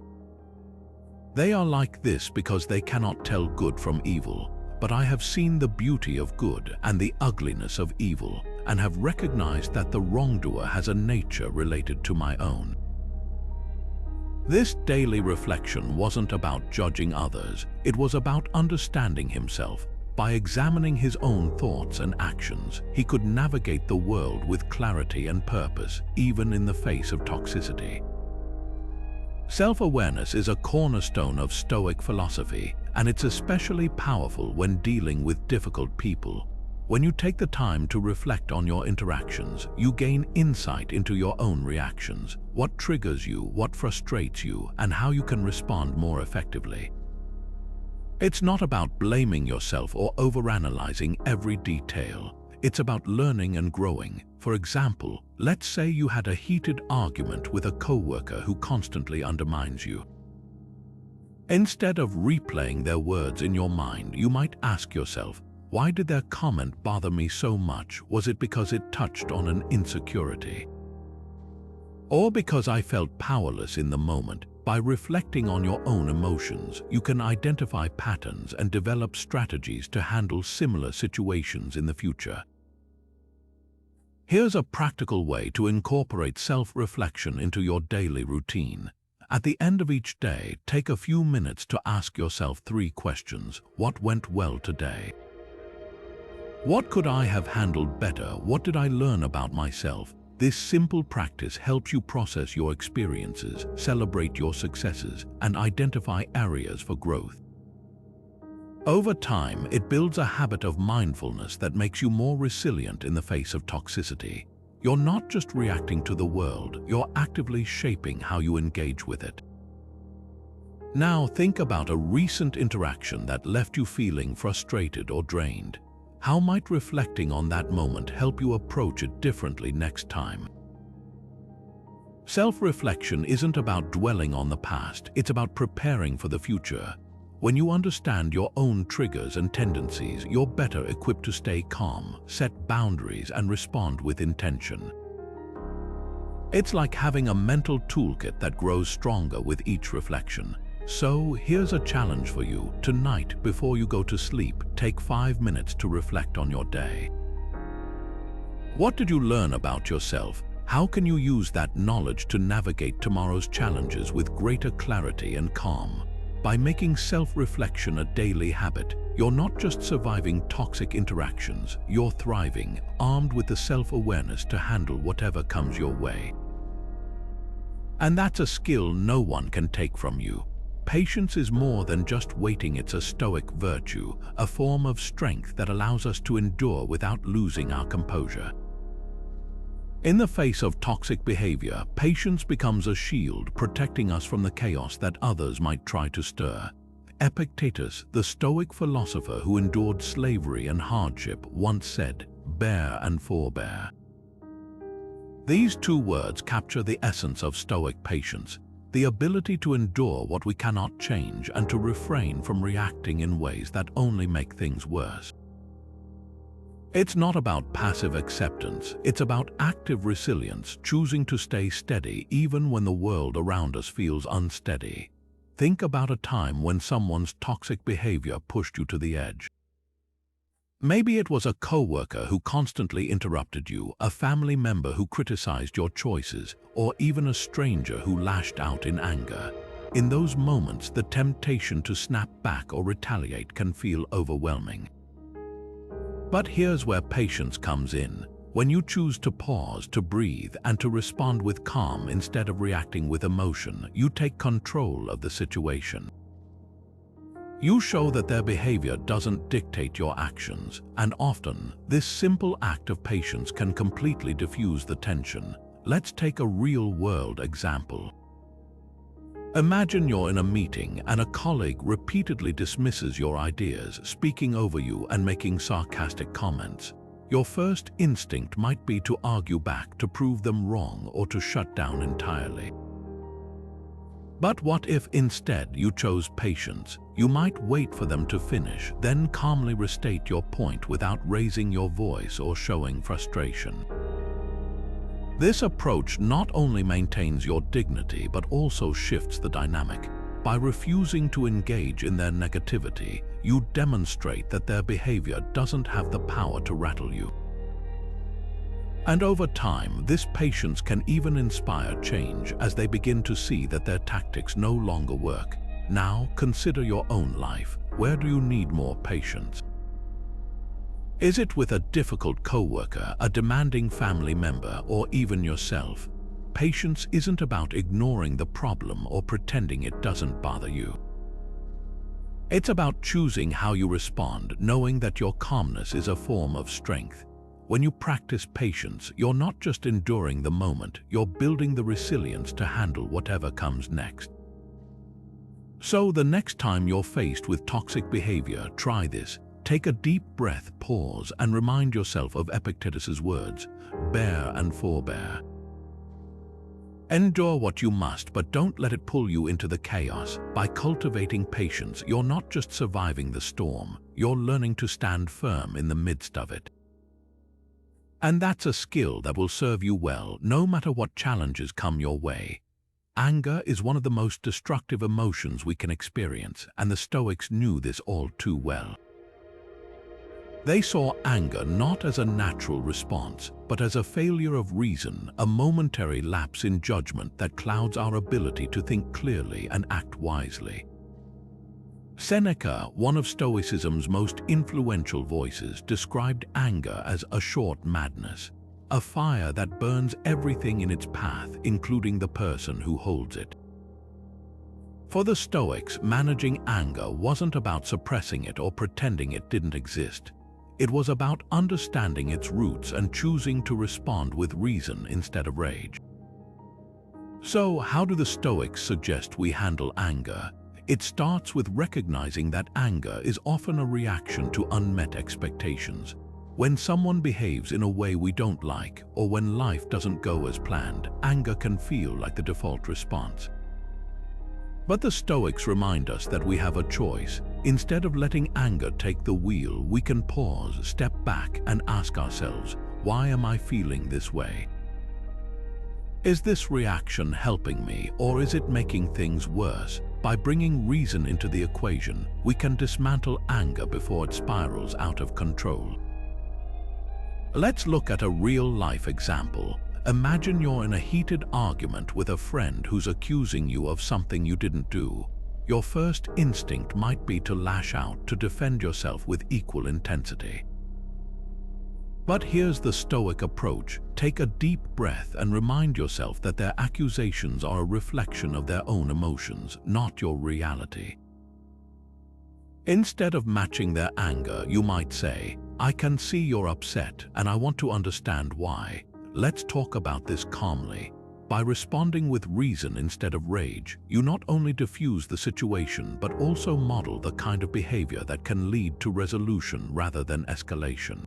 They are like this because they cannot tell good from evil. But I have seen the beauty of good and the ugliness of evil, and have recognized that the wrongdoer has a nature related to my own." This daily reflection wasn't about judging others, it was about understanding himself. By examining his own thoughts and actions, he could navigate the world with clarity and purpose, even in the face of toxicity. Self-awareness is a cornerstone of Stoic philosophy, and it's especially powerful when dealing with difficult people. When you take the time to reflect on your interactions, you gain insight into your own reactions, what triggers you, what frustrates you, and how you can respond more effectively. It's not about blaming yourself or overanalyzing every detail. It's about learning and growing. For example, let's say you had a heated argument with a coworker who constantly undermines you. Instead of replaying their words in your mind, you might ask yourself, why did their comment bother me so much? Was it because it touched on an insecurity? Or because I felt powerless in the moment? By reflecting on your own emotions, you can identify patterns and develop strategies to handle similar situations in the future. Here's a practical way to incorporate self-reflection into your daily routine. At the end of each day, take a few minutes to ask yourself 3 questions. What went well today? What could I have handled better? What did I learn about myself? This simple practice helps you process your experiences, celebrate your successes, and identify areas for growth. Over time, it builds a habit of mindfulness that makes you more resilient in the face of toxicity. You're not just reacting to the world, you're actively shaping how you engage with it. Now think about a recent interaction that left you feeling frustrated or drained. How might reflecting on that moment help you approach it differently next time? Self-reflection isn't about dwelling on the past, it's about preparing for the future. When you understand your own triggers and tendencies, you're better equipped to stay calm, set boundaries, and respond with intention. It's like having a mental toolkit that grows stronger with each reflection. So here's a challenge for you. Tonight, before you go to sleep, take 5 minutes to reflect on your day. What did you learn about yourself? How can you use that knowledge to navigate tomorrow's challenges with greater clarity and calm? By making self-reflection a daily habit, you're not just surviving toxic interactions, you're thriving, armed with the self-awareness to handle whatever comes your way. And that's a skill no one can take from you. Patience is more than just waiting. It's a Stoic virtue, a form of strength that allows us to endure without losing our composure. In the face of toxic behavior, patience becomes a shield, protecting us from the chaos that others might try to stir. Epictetus, the Stoic philosopher who endured slavery and hardship, once said, "Bear and forbear." These 2 words capture the essence of Stoic patience, the ability to endure what we cannot change and to refrain from reacting in ways that only make things worse. It's not about passive acceptance, it's about active resilience, choosing to stay steady even when the world around us feels unsteady. Think about a time when someone's toxic behavior pushed you to the edge. Maybe it was a coworker who constantly interrupted you, a family member who criticized your choices, or even a stranger who lashed out in anger. In those moments, the temptation to snap back or retaliate can feel overwhelming. But here's where patience comes in. When you choose to pause, to breathe, and to respond with calm instead of reacting with emotion, you take control of the situation. You show that their behavior doesn't dictate your actions, and often, this simple act of patience can completely diffuse the tension. Let's take a real-world example. Imagine you're in a meeting and a colleague repeatedly dismisses your ideas, speaking over you and making sarcastic comments. Your first instinct might be to argue back, to prove them wrong, or to shut down entirely. But what if instead you chose patience? You might wait for them to finish, then calmly restate your point without raising your voice or showing frustration. This approach not only maintains your dignity but also shifts the dynamic. By refusing to engage in their negativity, you demonstrate that their behavior doesn't have the power to rattle you. And over time, this patience can even inspire change as they begin to see that their tactics no longer work. Now, consider your own life. Where do you need more patience? Is it with a difficult coworker, a demanding family member, or even yourself? Patience isn't about ignoring the problem or pretending it doesn't bother you. It's about choosing how you respond, knowing that your calmness is a form of strength. When you practice patience, you're not just enduring the moment, you're building the resilience to handle whatever comes next. So the next time you're faced with toxic behavior, try this. Take a deep breath, pause, and remind yourself of Epictetus's words, "Bear and forbear." Endure what you must, but don't let it pull you into the chaos. By cultivating patience, you're not just surviving the storm, you're learning to stand firm in the midst of it. And that's a skill that will serve you well, no matter what challenges come your way. Anger is one of the most destructive emotions we can experience, and the Stoics knew this all too well. They saw anger not as a natural response, but as a failure of reason, a momentary lapse in judgment that clouds our ability to think clearly and act wisely. Seneca, one of Stoicism's most influential voices, described anger as a short madness, a fire that burns everything in its path, including the person who holds it. For the Stoics, managing anger wasn't about suppressing it or pretending it didn't exist. It was about understanding its roots and choosing to respond with reason instead of rage. So, how do the Stoics suggest we handle anger? It starts with recognizing that anger is often a reaction to unmet expectations. When someone behaves in a way we don't like, or when life doesn't go as planned, anger can feel like the default response. But the Stoics remind us that we have a choice. Instead of letting anger take the wheel, we can pause, step back, and ask ourselves, why am I feeling this way? Is this reaction helping me, or is it making things worse? By bringing reason into the equation, we can dismantle anger before it spirals out of control. Let's look at a real-life example. Imagine you're in a heated argument with a friend who's accusing you of something you didn't do. Your first instinct might be to lash out, to defend yourself with equal intensity. But here's the Stoic approach. Take a deep breath and remind yourself that their accusations are a reflection of their own emotions, not your reality. Instead of matching their anger, you might say, I can see you're upset and I want to understand why. Let's talk about this calmly. By responding with reason instead of rage, you not only diffuse the situation but also model the kind of behavior that can lead to resolution rather than escalation.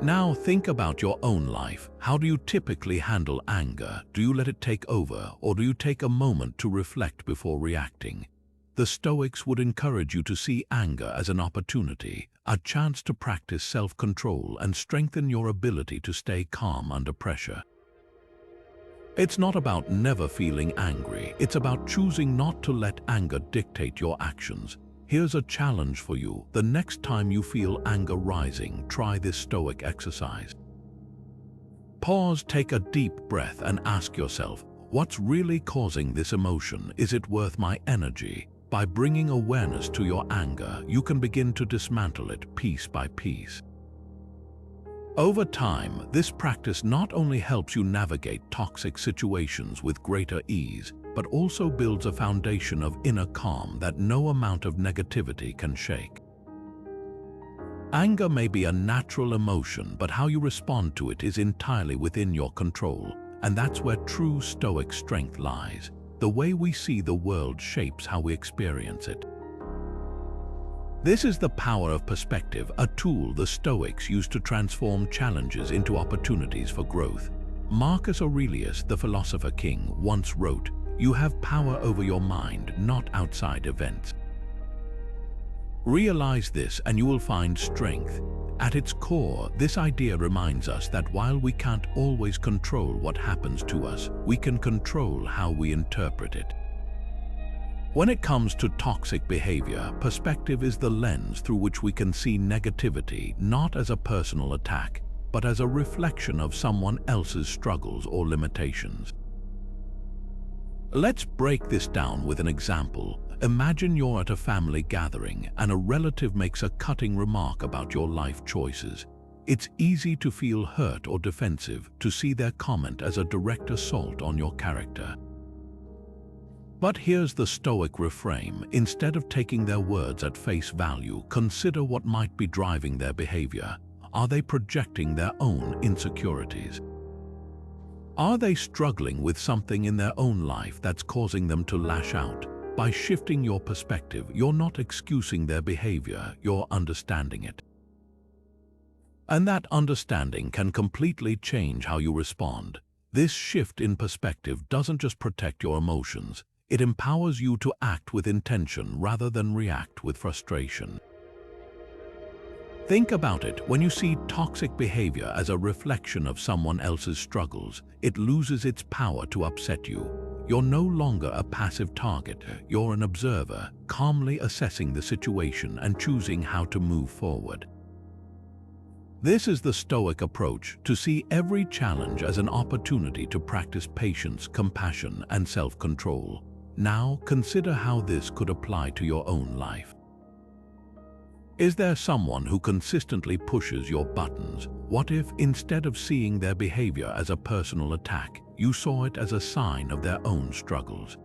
Now think about your own life. How do you typically handle anger? Do you let it take over, or do you take a moment to reflect before reacting? The Stoics would encourage you to see anger as an opportunity, a chance to practice self-control and strengthen your ability to stay calm under pressure. It's not about never feeling angry, it's about choosing not to let anger dictate your actions. Here's a challenge for you. The next time you feel anger rising, try this Stoic exercise. Pause, take a deep breath and ask yourself, what's really causing this emotion? Is it worth my energy? By bringing awareness to your anger, you can begin to dismantle it piece by piece. Over time, this practice not only helps you navigate toxic situations with greater ease, but also builds a foundation of inner calm that no amount of negativity can shake. Anger may be a natural emotion, but how you respond to it is entirely within your control, and that's where true Stoic strength lies. The way we see the world shapes how we experience it. This is the power of perspective, a tool the Stoics used to transform challenges into opportunities for growth. Marcus Aurelius, the philosopher king, once wrote, "You have power over your mind, not outside events." Realize this and you will find strength. At its core, this idea reminds us that while we can't always control what happens to us, we can control how we interpret it. When it comes to toxic behavior, perspective is the lens through which we can see negativity not as a personal attack, but as a reflection of someone else's struggles or limitations. Let's break this down with an example. Imagine you're at a family gathering and a relative makes a cutting remark about your life choices. It's easy to feel hurt or defensive, to see their comment as a direct assault on your character. But here's the Stoic reframe. Instead of taking their words at face value, consider what might be driving their behavior. Are they projecting their own insecurities? Are they struggling with something in their own life that's causing them to lash out? By shifting your perspective, you're not excusing their behavior, you're understanding it. And that understanding can completely change how you respond. This shift in perspective doesn't just protect your emotions, it empowers you to act with intention rather than react with frustration. Think about it. When you see toxic behavior as a reflection of someone else's struggles, it loses its power to upset you. You're no longer a passive target. You're an observer, calmly assessing the situation and choosing how to move forward. This is the Stoic approach, to see every challenge as an opportunity to practice patience, compassion, and self-control. Now, consider how this could apply to your own life. Is there someone who consistently pushes your buttons? What if, instead of seeing their behavior as a personal attack, you saw it as a sign of their own struggles?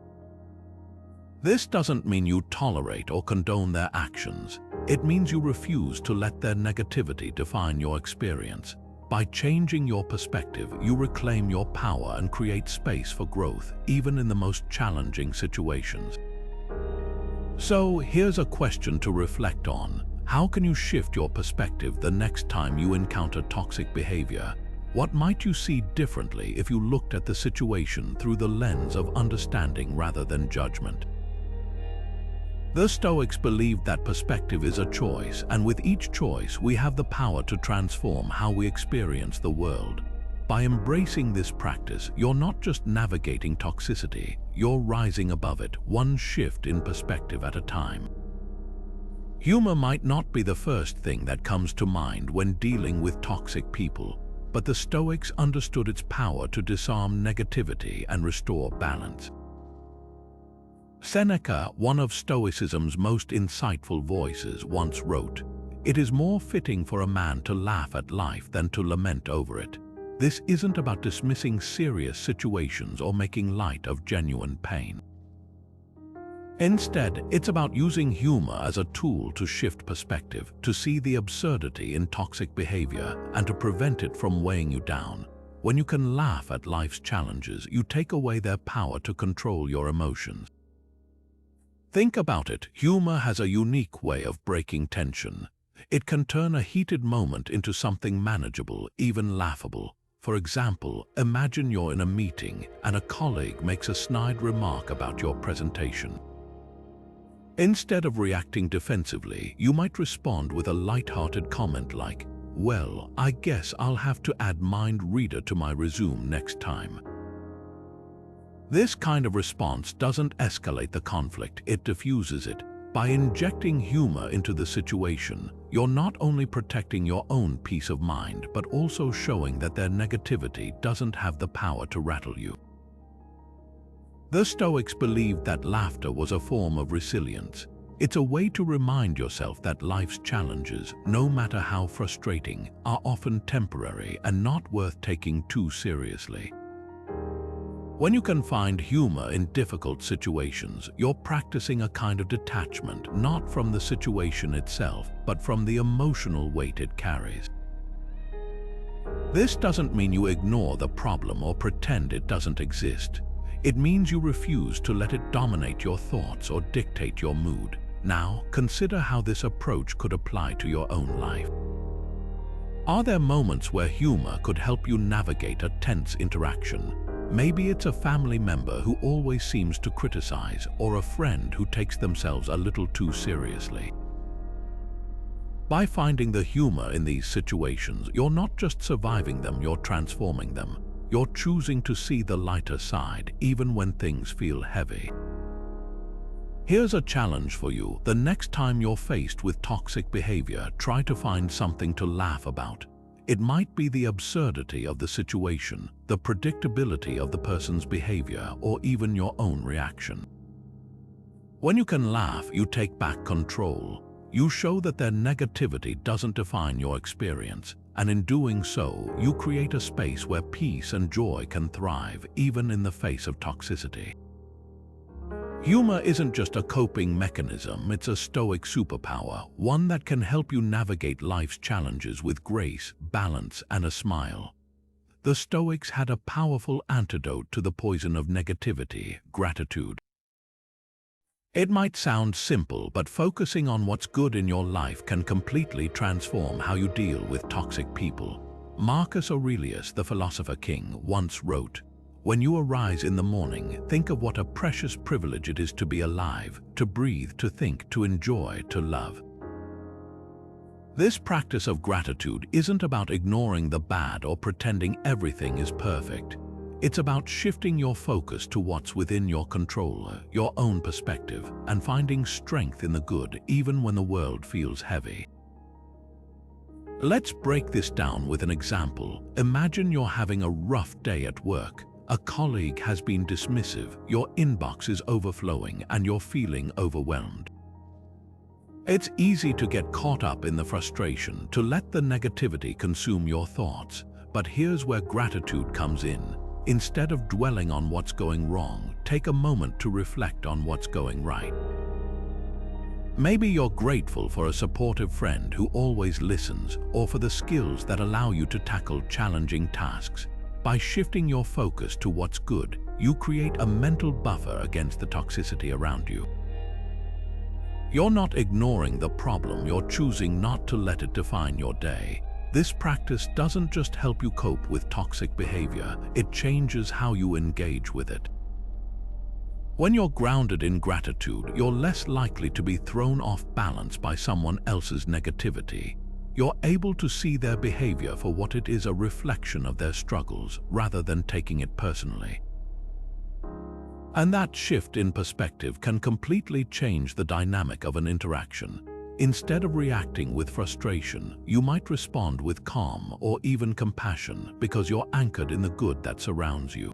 This doesn't mean you tolerate or condone their actions. It means you refuse to let their negativity define your experience. By changing your perspective, you reclaim your power and create space for growth, even in the most challenging situations. So, here's a question to reflect on. How can you shift your perspective the next time you encounter toxic behavior? What might you see differently if you looked at the situation through the lens of understanding rather than judgment? The Stoics believed that perspective is a choice, and with each choice, we have the power to transform how we experience the world. By embracing this practice, you're not just navigating toxicity, you're rising above it, one shift in perspective at a time. Humor might not be the first thing that comes to mind when dealing with toxic people, but the Stoics understood its power to disarm negativity and restore balance. Seneca, one of Stoicism's most insightful voices, once wrote, "It is more fitting for a man to laugh at life than to lament over it." This isn't about dismissing serious situations or making light of genuine pain. Instead, it's about using humor as a tool to shift perspective, to see the absurdity in toxic behavior, and to prevent it from weighing you down. When you can laugh at life's challenges, you take away their power to control your emotions. Think about it. Humor has a unique way of breaking tension. It can turn a heated moment into something manageable, even laughable. For example, imagine you're in a meeting and a colleague makes a snide remark about your presentation. Instead of reacting defensively, you might respond with a light-hearted comment like, "Well, I guess I'll have to add mind reader to my resume next time." This kind of response doesn't escalate the conflict, it diffuses it. By injecting humor into the situation, you're not only protecting your own peace of mind, but also showing that their negativity doesn't have the power to rattle you. The Stoics believed that laughter was a form of resilience. It's a way to remind yourself that life's challenges, no matter how frustrating, are often temporary and not worth taking too seriously. When you can find humor in difficult situations, you're practicing a kind of detachment, not from the situation itself, but from the emotional weight it carries. This doesn't mean you ignore the problem or pretend it doesn't exist. It means you refuse to let it dominate your thoughts or dictate your mood. Now, consider how this approach could apply to your own life. Are there moments where humor could help you navigate a tense interaction? Maybe it's a family member who always seems to criticize, or a friend who takes themselves a little too seriously. By finding the humor in these situations, you're not just surviving them, you're transforming them. You're choosing to see the lighter side, even when things feel heavy. Here's a challenge for you. The next time you're faced with toxic behavior, try to find something to laugh about. It might be the absurdity of the situation, the predictability of the person's behavior, or even your own reaction. When you can laugh, you take back control. You show that their negativity doesn't define your experience, and in doing so, you create a space where peace and joy can thrive, even in the face of toxicity. Humor isn't just a coping mechanism, it's a Stoic superpower, one that can help you navigate life's challenges with grace, balance, and a smile. The Stoics had a powerful antidote to the poison of negativity: gratitude. It might sound simple, but focusing on what's good in your life can completely transform how you deal with toxic people. Marcus Aurelius, the philosopher king, once wrote, "When you arise in the morning, think of what a precious privilege it is to be alive, to breathe, to think, to enjoy, to love." This practice of gratitude isn't about ignoring the bad or pretending everything is perfect. It's about shifting your focus to what's within your control, your own perspective, and finding strength in the good even when the world feels heavy. Let's break this down with an example. Imagine you're having a rough day at work. A colleague has been dismissive, your inbox is overflowing, and you're feeling overwhelmed. It's easy to get caught up in the frustration, to let the negativity consume your thoughts. But here's where gratitude comes in. Instead of dwelling on what's going wrong, take a moment to reflect on what's going right. Maybe you're grateful for a supportive friend who always listens, or for the skills that allow you to tackle challenging tasks. By shifting your focus to what's good, you create a mental buffer against the toxicity around you. You're not ignoring the problem, you're choosing not to let it define your day. This practice doesn't just help you cope with toxic behavior, it changes how you engage with it. When you're grounded in gratitude, you're less likely to be thrown off balance by someone else's negativity. You're able to see their behavior for what it is, a reflection of their struggles, rather than taking it personally. And that shift in perspective can completely change the dynamic of an interaction. Instead of reacting with frustration, you might respond with calm or even compassion because you're anchored in the good that surrounds you.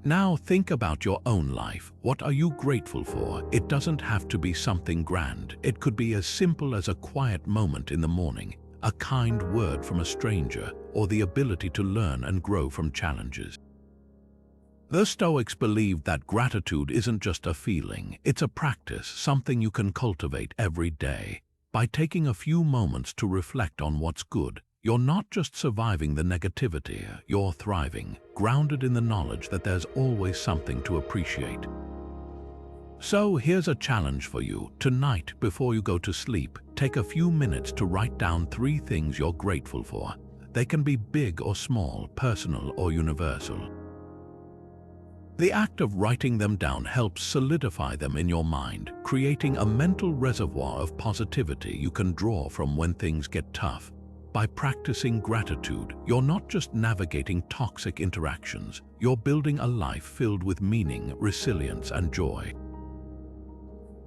Now think about your own life. What are you grateful for? It doesn't have to be something grand. It could be as simple as a quiet moment in the morning, a kind word from a stranger, or the ability to learn and grow from challenges. The Stoics believed that gratitude isn't just a feeling, it's a practice, something you can cultivate every day. By taking a few moments to reflect on what's good, you're not just surviving the negativity, you're thriving, grounded in the knowledge that there's always something to appreciate. So here's a challenge for you. Tonight, before you go to sleep, take a few minutes to write down 3 things you're grateful for. They can be big or small, personal or universal. The act of writing them down helps solidify them in your mind, creating a mental reservoir of positivity you can draw from when things get tough. By practicing gratitude, you're not just navigating toxic interactions, you're building a life filled with meaning, resilience, and joy.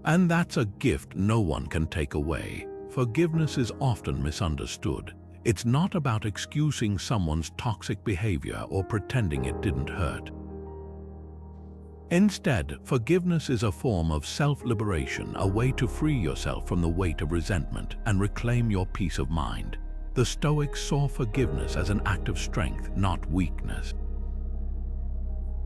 And that's a gift no one can take away. Forgiveness is often misunderstood. It's not about excusing someone's toxic behavior or pretending it didn't hurt. Instead, forgiveness is a form of self-liberation, a way to free yourself from the weight of resentment and reclaim your peace of mind. The Stoics saw forgiveness as an act of strength, not weakness.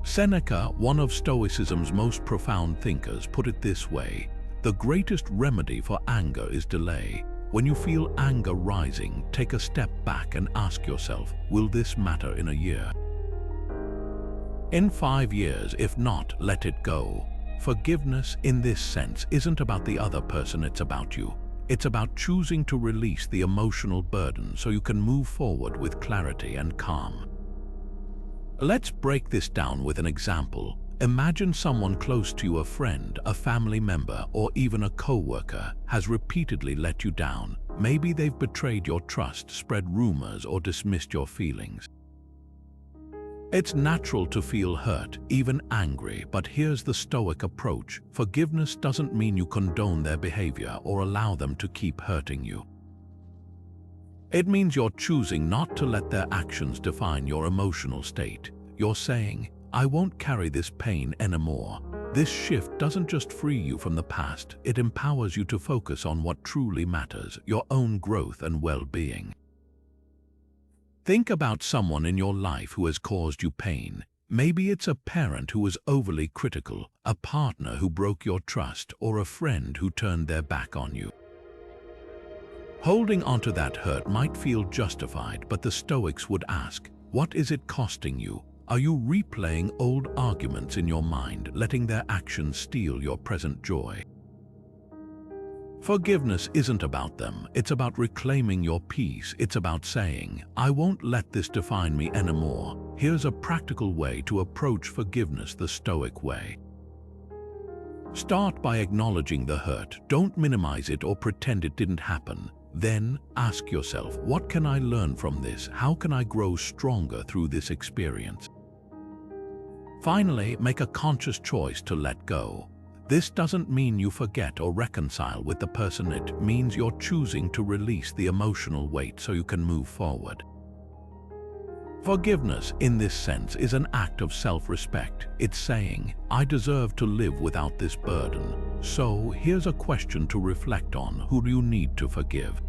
Seneca, one of Stoicism's most profound thinkers, put it this way: "The greatest remedy for anger is delay. When you feel anger rising, take a step back and ask yourself, will this matter in a year? In 5 years, if not, let it go." Forgiveness, in this sense, isn't about the other person, it's about you. It's about choosing to release the emotional burden so you can move forward with clarity and calm. Let's break this down with an example. Imagine someone close to you, a friend, a family member, or even a co-worker, has repeatedly let you down. Maybe they've betrayed your trust, spread rumors, or dismissed your feelings. It's natural to feel hurt, even angry, but here's the Stoic approach. Forgiveness doesn't mean you condone their behavior or allow them to keep hurting you. It means you're choosing not to let their actions define your emotional state. You're saying, "I won't carry this pain anymore." This shift doesn't just free you from the past, it empowers you to focus on what truly matters, your own growth and well-being. Think about someone in your life who has caused you pain. Maybe it's a parent who was overly critical, a partner who broke your trust, or a friend who turned their back on you. Holding onto that hurt might feel justified, but the Stoics would ask, what is it costing you? Are you replaying old arguments in your mind, letting their actions steal your present joy? Forgiveness isn't about them. It's about reclaiming your peace. It's about saying, I won't let this define me anymore. Here's a practical way to approach forgiveness the Stoic way. Start by acknowledging the hurt. Don't minimize it or pretend it didn't happen. Then ask yourself, what can I learn from this? How can I grow stronger through this experience? Finally, make a conscious choice to let go. This doesn't mean you forget or reconcile with the person. It means you're choosing to release the emotional weight so you can move forward. Forgiveness, in this sense, is an act of self-respect. It's saying, I deserve to live without this burden. So, here's a question to reflect on. Who do you need to forgive?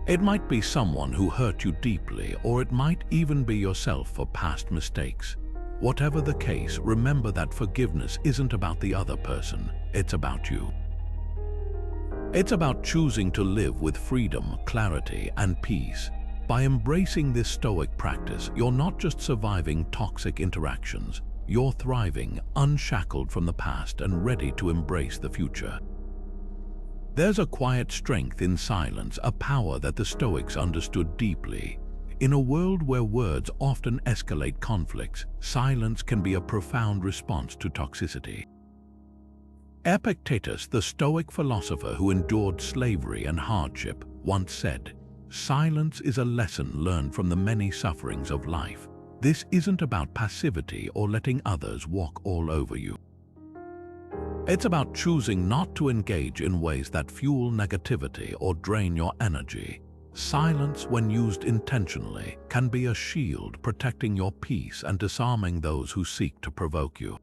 It might be someone who hurt you deeply, or it might even be yourself for past mistakes. Whatever the case, remember that forgiveness isn't about the other person, it's about you. It's about choosing to live with freedom, clarity, and peace. By embracing this Stoic practice, you're not just surviving toxic interactions, you're thriving, unshackled from the past and ready to embrace the future. There's a quiet strength in silence, a power that the Stoics understood deeply. In a world where words often escalate conflicts, silence can be a profound response to toxicity. Epictetus, the Stoic philosopher who endured slavery and hardship, once said, silence is a lesson learned from the many sufferings of life. This isn't about passivity or letting others walk all over you. It's about choosing not to engage in ways that fuel negativity or drain your energy. Silence, when used intentionally, can be a shield protecting your peace and disarming those who seek to provoke you.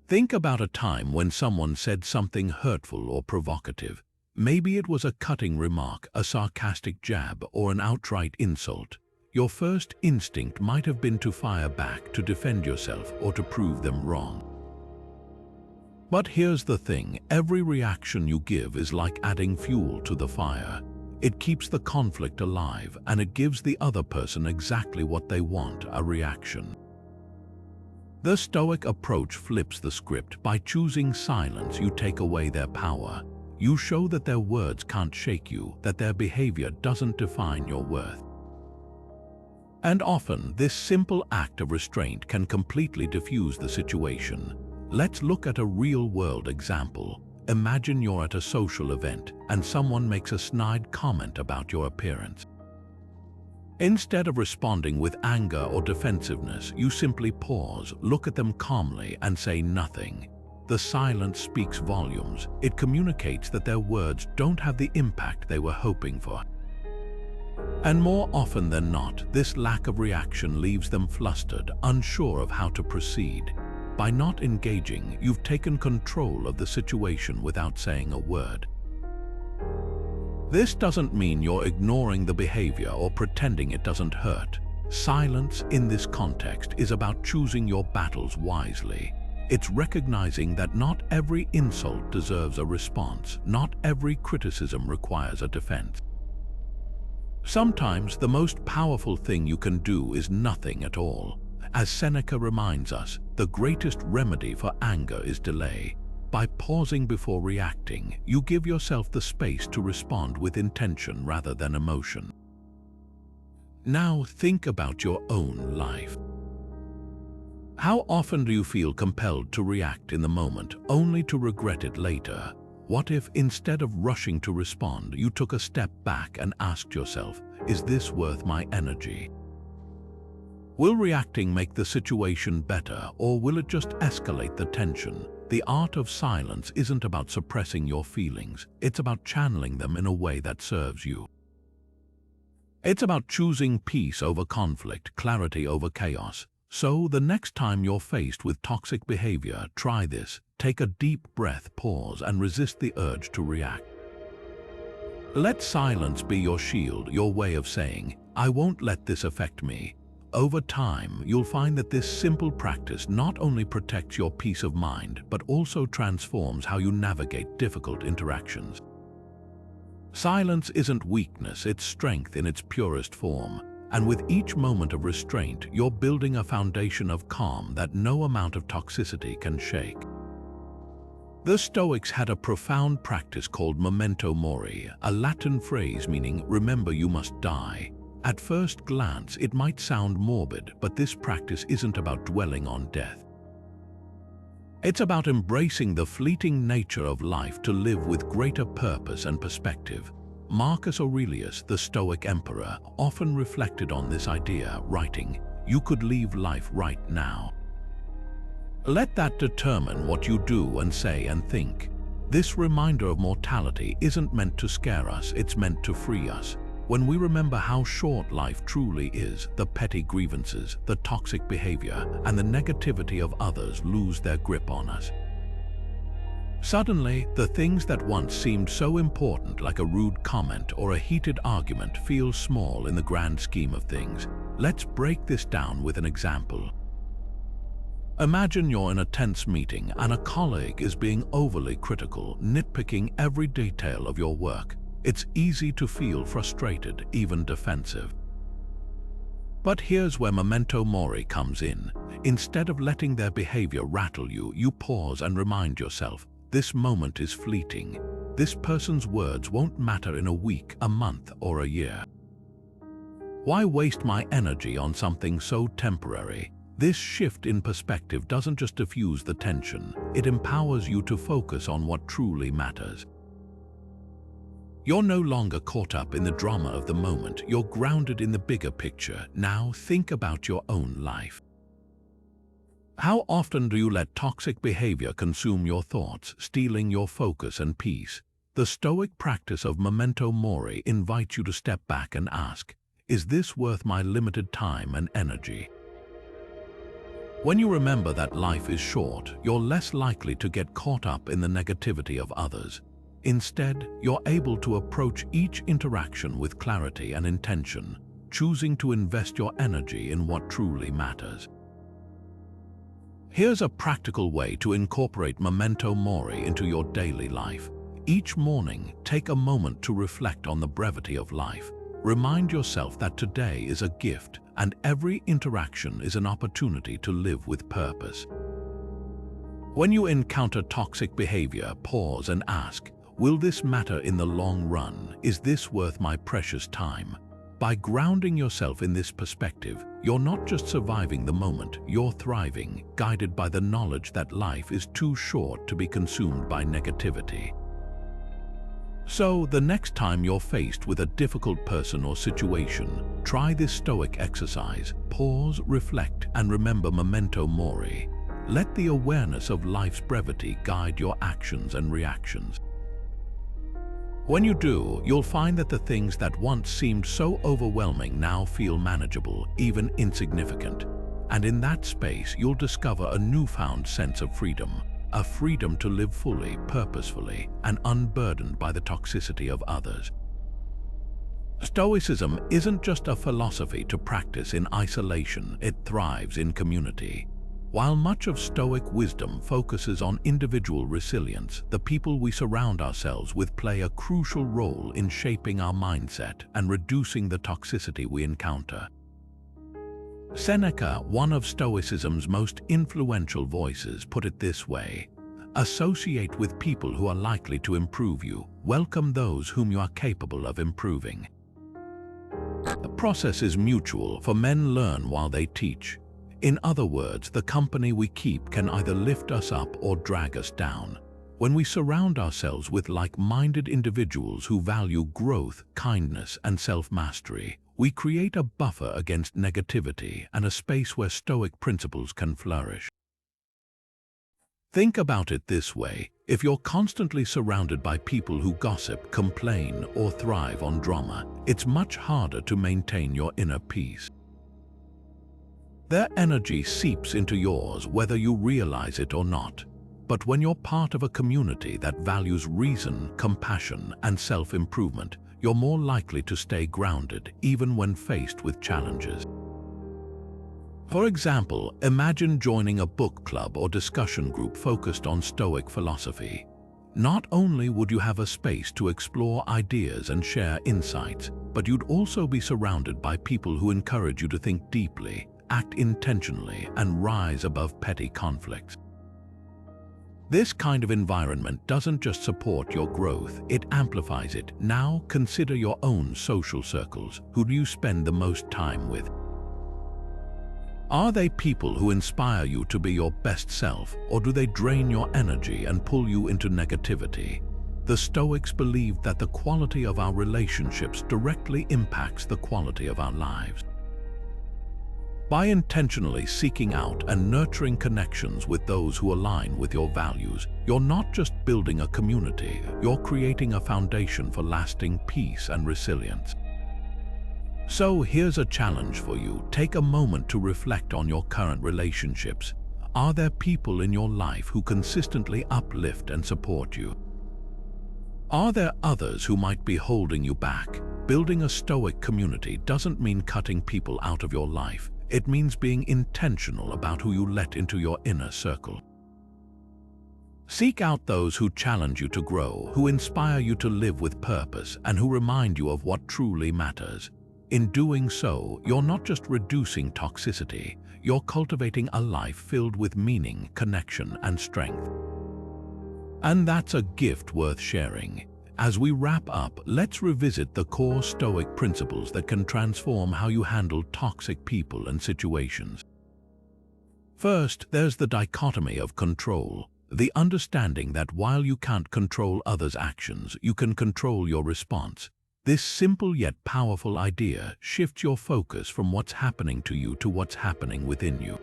Think about a time when someone said something hurtful or provocative. Maybe it was a cutting remark, a sarcastic jab, or an outright insult. Your first instinct might have been to fire back, to defend yourself, or to prove them wrong. But here's the thing, every reaction you give is like adding fuel to the fire. It keeps the conflict alive, and it gives the other person exactly what they want, a reaction. The Stoic approach flips the script. By choosing silence, you take away their power. You show that their words can't shake you, that their behavior doesn't define your worth. And often, this simple act of restraint can completely diffuse the situation. Let's look at a real-world example. Imagine you're at a social event and someone makes a snide comment about your appearance. Instead of responding with anger or defensiveness, you simply pause, look at them calmly, and say nothing. The silence speaks volumes. It communicates that their words don't have the impact they were hoping for. And more often than not, this lack of reaction leaves them flustered, unsure of how to proceed. By not engaging, you've taken control of the situation without saying a word. This doesn't mean you're ignoring the behavior or pretending it doesn't hurt. Silence in this context is about choosing your battles wisely. It's recognizing that not every insult deserves a response, not every criticism requires a defense. Sometimes the most powerful thing you can do is nothing at all. As Seneca reminds us, the greatest remedy for anger is delay. By pausing before reacting, you give yourself the space to respond with intention rather than emotion. Now think about your own life. How often do you feel compelled to react in the moment, only to regret it later? What if, instead of rushing to respond, you took a step back and asked yourself, is this worth my energy? Will reacting make the situation better, or will it just escalate the tension? The art of silence isn't about suppressing your feelings, it's about channeling them in a way that serves you. It's about choosing peace over conflict, clarity over chaos. So, the next time you're faced with toxic behavior, try this. Take a deep breath, pause, and resist the urge to react. Let silence be your shield, your way of saying, I won't let this affect me. Over time, you'll find that this simple practice not only protects your peace of mind, but also transforms how you navigate difficult interactions. Silence isn't weakness, it's strength in its purest form. And with each moment of restraint, you're building a foundation of calm that no amount of toxicity can shake. The Stoics had a profound practice called Memento Mori, a Latin phrase meaning "remember you must die." At first glance, it might sound morbid, but this practice isn't about dwelling on death. It's about embracing the fleeting nature of life to live with greater purpose and perspective. Marcus Aurelius, the Stoic emperor, often reflected on this idea, writing, "You could leave life right now. Let that determine what you do and say and think." This reminder of mortality isn't meant to scare us, it's meant to free us. When we remember how short life truly is, the petty grievances, the toxic behavior, and the negativity of others lose their grip on us. Suddenly, the things that once seemed so important, like a rude comment or a heated argument, feel small in the grand scheme of things. Let's break this down with an example. Imagine you're in a tense meeting and a colleague is being overly critical, nitpicking every detail of your work. It's easy to feel frustrated, even defensive. But here's where Memento Mori comes in. Instead of letting their behavior rattle you, you pause and remind yourself, this moment is fleeting. This person's words won't matter in a week, a month, or a year. Why waste my energy on something so temporary? This shift in perspective doesn't just diffuse the tension, it empowers you to focus on what truly matters. You're no longer caught up in the drama of the moment, you're grounded in the bigger picture. Now think about your own life. How often do you let toxic behavior consume your thoughts, stealing your focus and peace? The Stoic practice of Memento Mori invites you to step back and ask, is this worth my limited time and energy? When you remember that life is short, you're less likely to get caught up in the negativity of others. Instead, you're able to approach each interaction with clarity and intention, choosing to invest your energy in what truly matters. Here's a practical way to incorporate Memento Mori into your daily life. Each morning, take a moment to reflect on the brevity of life. Remind yourself that today is a gift and every interaction is an opportunity to live with purpose. When you encounter toxic behavior, pause and ask, will this matter in the long run? Is this worth my precious time? By grounding yourself in this perspective, you're not just surviving the moment, you're thriving, guided by the knowledge that life is too short to be consumed by negativity. So, the next time you're faced with a difficult person or situation, try this Stoic exercise. Pause, reflect, and remember Memento Mori. Let the awareness of life's brevity guide your actions and reactions. When you do, you'll find that the things that once seemed so overwhelming now feel manageable, even insignificant. And in that space, you'll discover a newfound sense of freedom. A freedom to live fully, purposefully, and unburdened by the toxicity of others. Stoicism isn't just a philosophy to practice in isolation, it thrives in community. While much of Stoic wisdom focuses on individual resilience, the people we surround ourselves with play a crucial role in shaping our mindset and reducing the toxicity we encounter. Seneca, one of Stoicism's most influential voices, put it this way: associate with people who are likely to improve you. Welcome those whom you are capable of improving. The process is mutual, for men learn while they teach. In other words, the company we keep can either lift us up or drag us down. When we surround ourselves with like-minded individuals who value growth, kindness, and self-mastery, we create a buffer against negativity and a space where Stoic principles can flourish. Think about it this way: if you're constantly surrounded by people who gossip, complain, or thrive on drama, it's much harder to maintain your inner peace. Their energy seeps into yours whether you realize it or not. But when you're part of a community that values reason, compassion, and self-improvement, you're more likely to stay grounded even when faced with challenges. For example, imagine joining a book club or discussion group focused on Stoic philosophy. Not only would you have a space to explore ideas and share insights, but you'd also be surrounded by people who encourage you to think deeply, act intentionally, and rise above petty conflicts. This kind of environment doesn't just support your growth, it amplifies it. Now consider your own social circles. Who do you spend the most time with? Are they people who inspire you to be your best self, or do they drain your energy and pull you into negativity? The Stoics believed that the quality of our relationships directly impacts the quality of our lives. By intentionally seeking out and nurturing connections with those who align with your values, you're not just building a community, you're creating a foundation for lasting peace and resilience. So here's a challenge for you. Take a moment to reflect on your current relationships. Are there people in your life who consistently uplift and support you? Are there others who might be holding you back? Building a Stoic community doesn't mean cutting people out of your life. It means being intentional about who you let into your inner circle. Seek out those who challenge you to grow, who inspire you to live with purpose, and who remind you of what truly matters. In doing so, you're not just reducing toxicity, you're cultivating a life filled with meaning, connection, and strength. And that's a gift worth sharing. As we wrap up, let's revisit the core Stoic principles that can transform how you handle toxic people and situations. First, there's the dichotomy of control, the understanding that while you can't control others' actions, you can control your response. This simple yet powerful idea shifts your focus from what's happening to you to what's happening within you.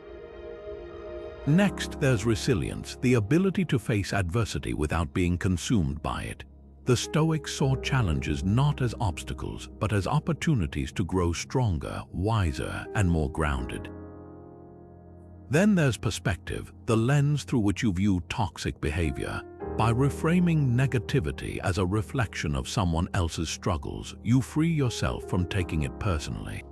Next, there's resilience, the ability to face adversity without being consumed by it. The Stoics saw challenges not as obstacles, but as opportunities to grow stronger, wiser, and more grounded. Then there's perspective, the lens through which you view toxic behavior. By reframing negativity as a reflection of someone else's struggles, you free yourself from taking it personally.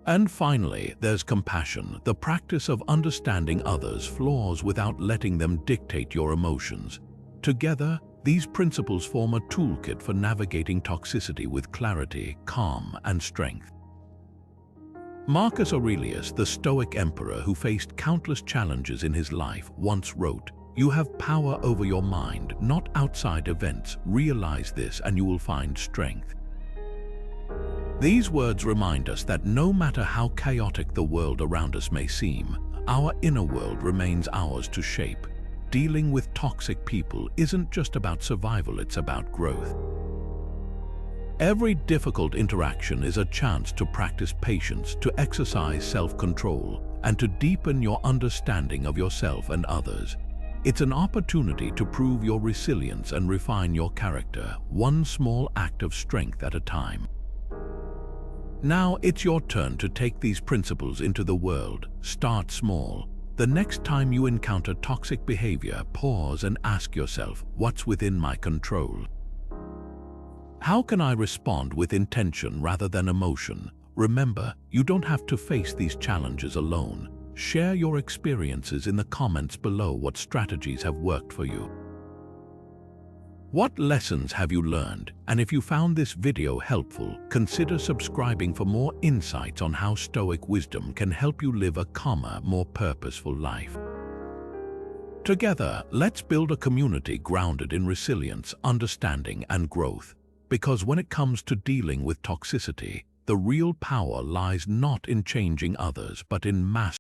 And finally, there's compassion, the practice of understanding others' flaws without letting them dictate your emotions. Together, these principles form a toolkit for navigating toxicity with clarity, calm, and strength. Marcus Aurelius, the Stoic emperor who faced countless challenges in his life, once wrote, "You have power over your mind, not outside events. Realize this and you will find strength." These words remind us that no matter how chaotic the world around us may seem, our inner world remains ours to shape. Dealing with toxic people isn't just about survival, it's about growth. Every difficult interaction is a chance to practice patience, to exercise self-control, and to deepen your understanding of yourself and others. It's an opportunity to prove your resilience and refine your character, one small act of strength at a time. Now it's your turn to take these principles into the world. Start small. The next time you encounter toxic behavior, pause and ask yourself, what's within my control? How can I respond with intention rather than emotion? Remember, you don't have to face these challenges alone. Share your experiences in the comments below. What strategies have worked for you? What lessons have you learned? And if you found this video helpful, consider subscribing for more insights on how Stoic wisdom can help you live a calmer, more purposeful life. Together, let's build a community grounded in resilience, understanding, and growth. Because when it comes to dealing with toxicity, the real power lies not in changing others, but in mastering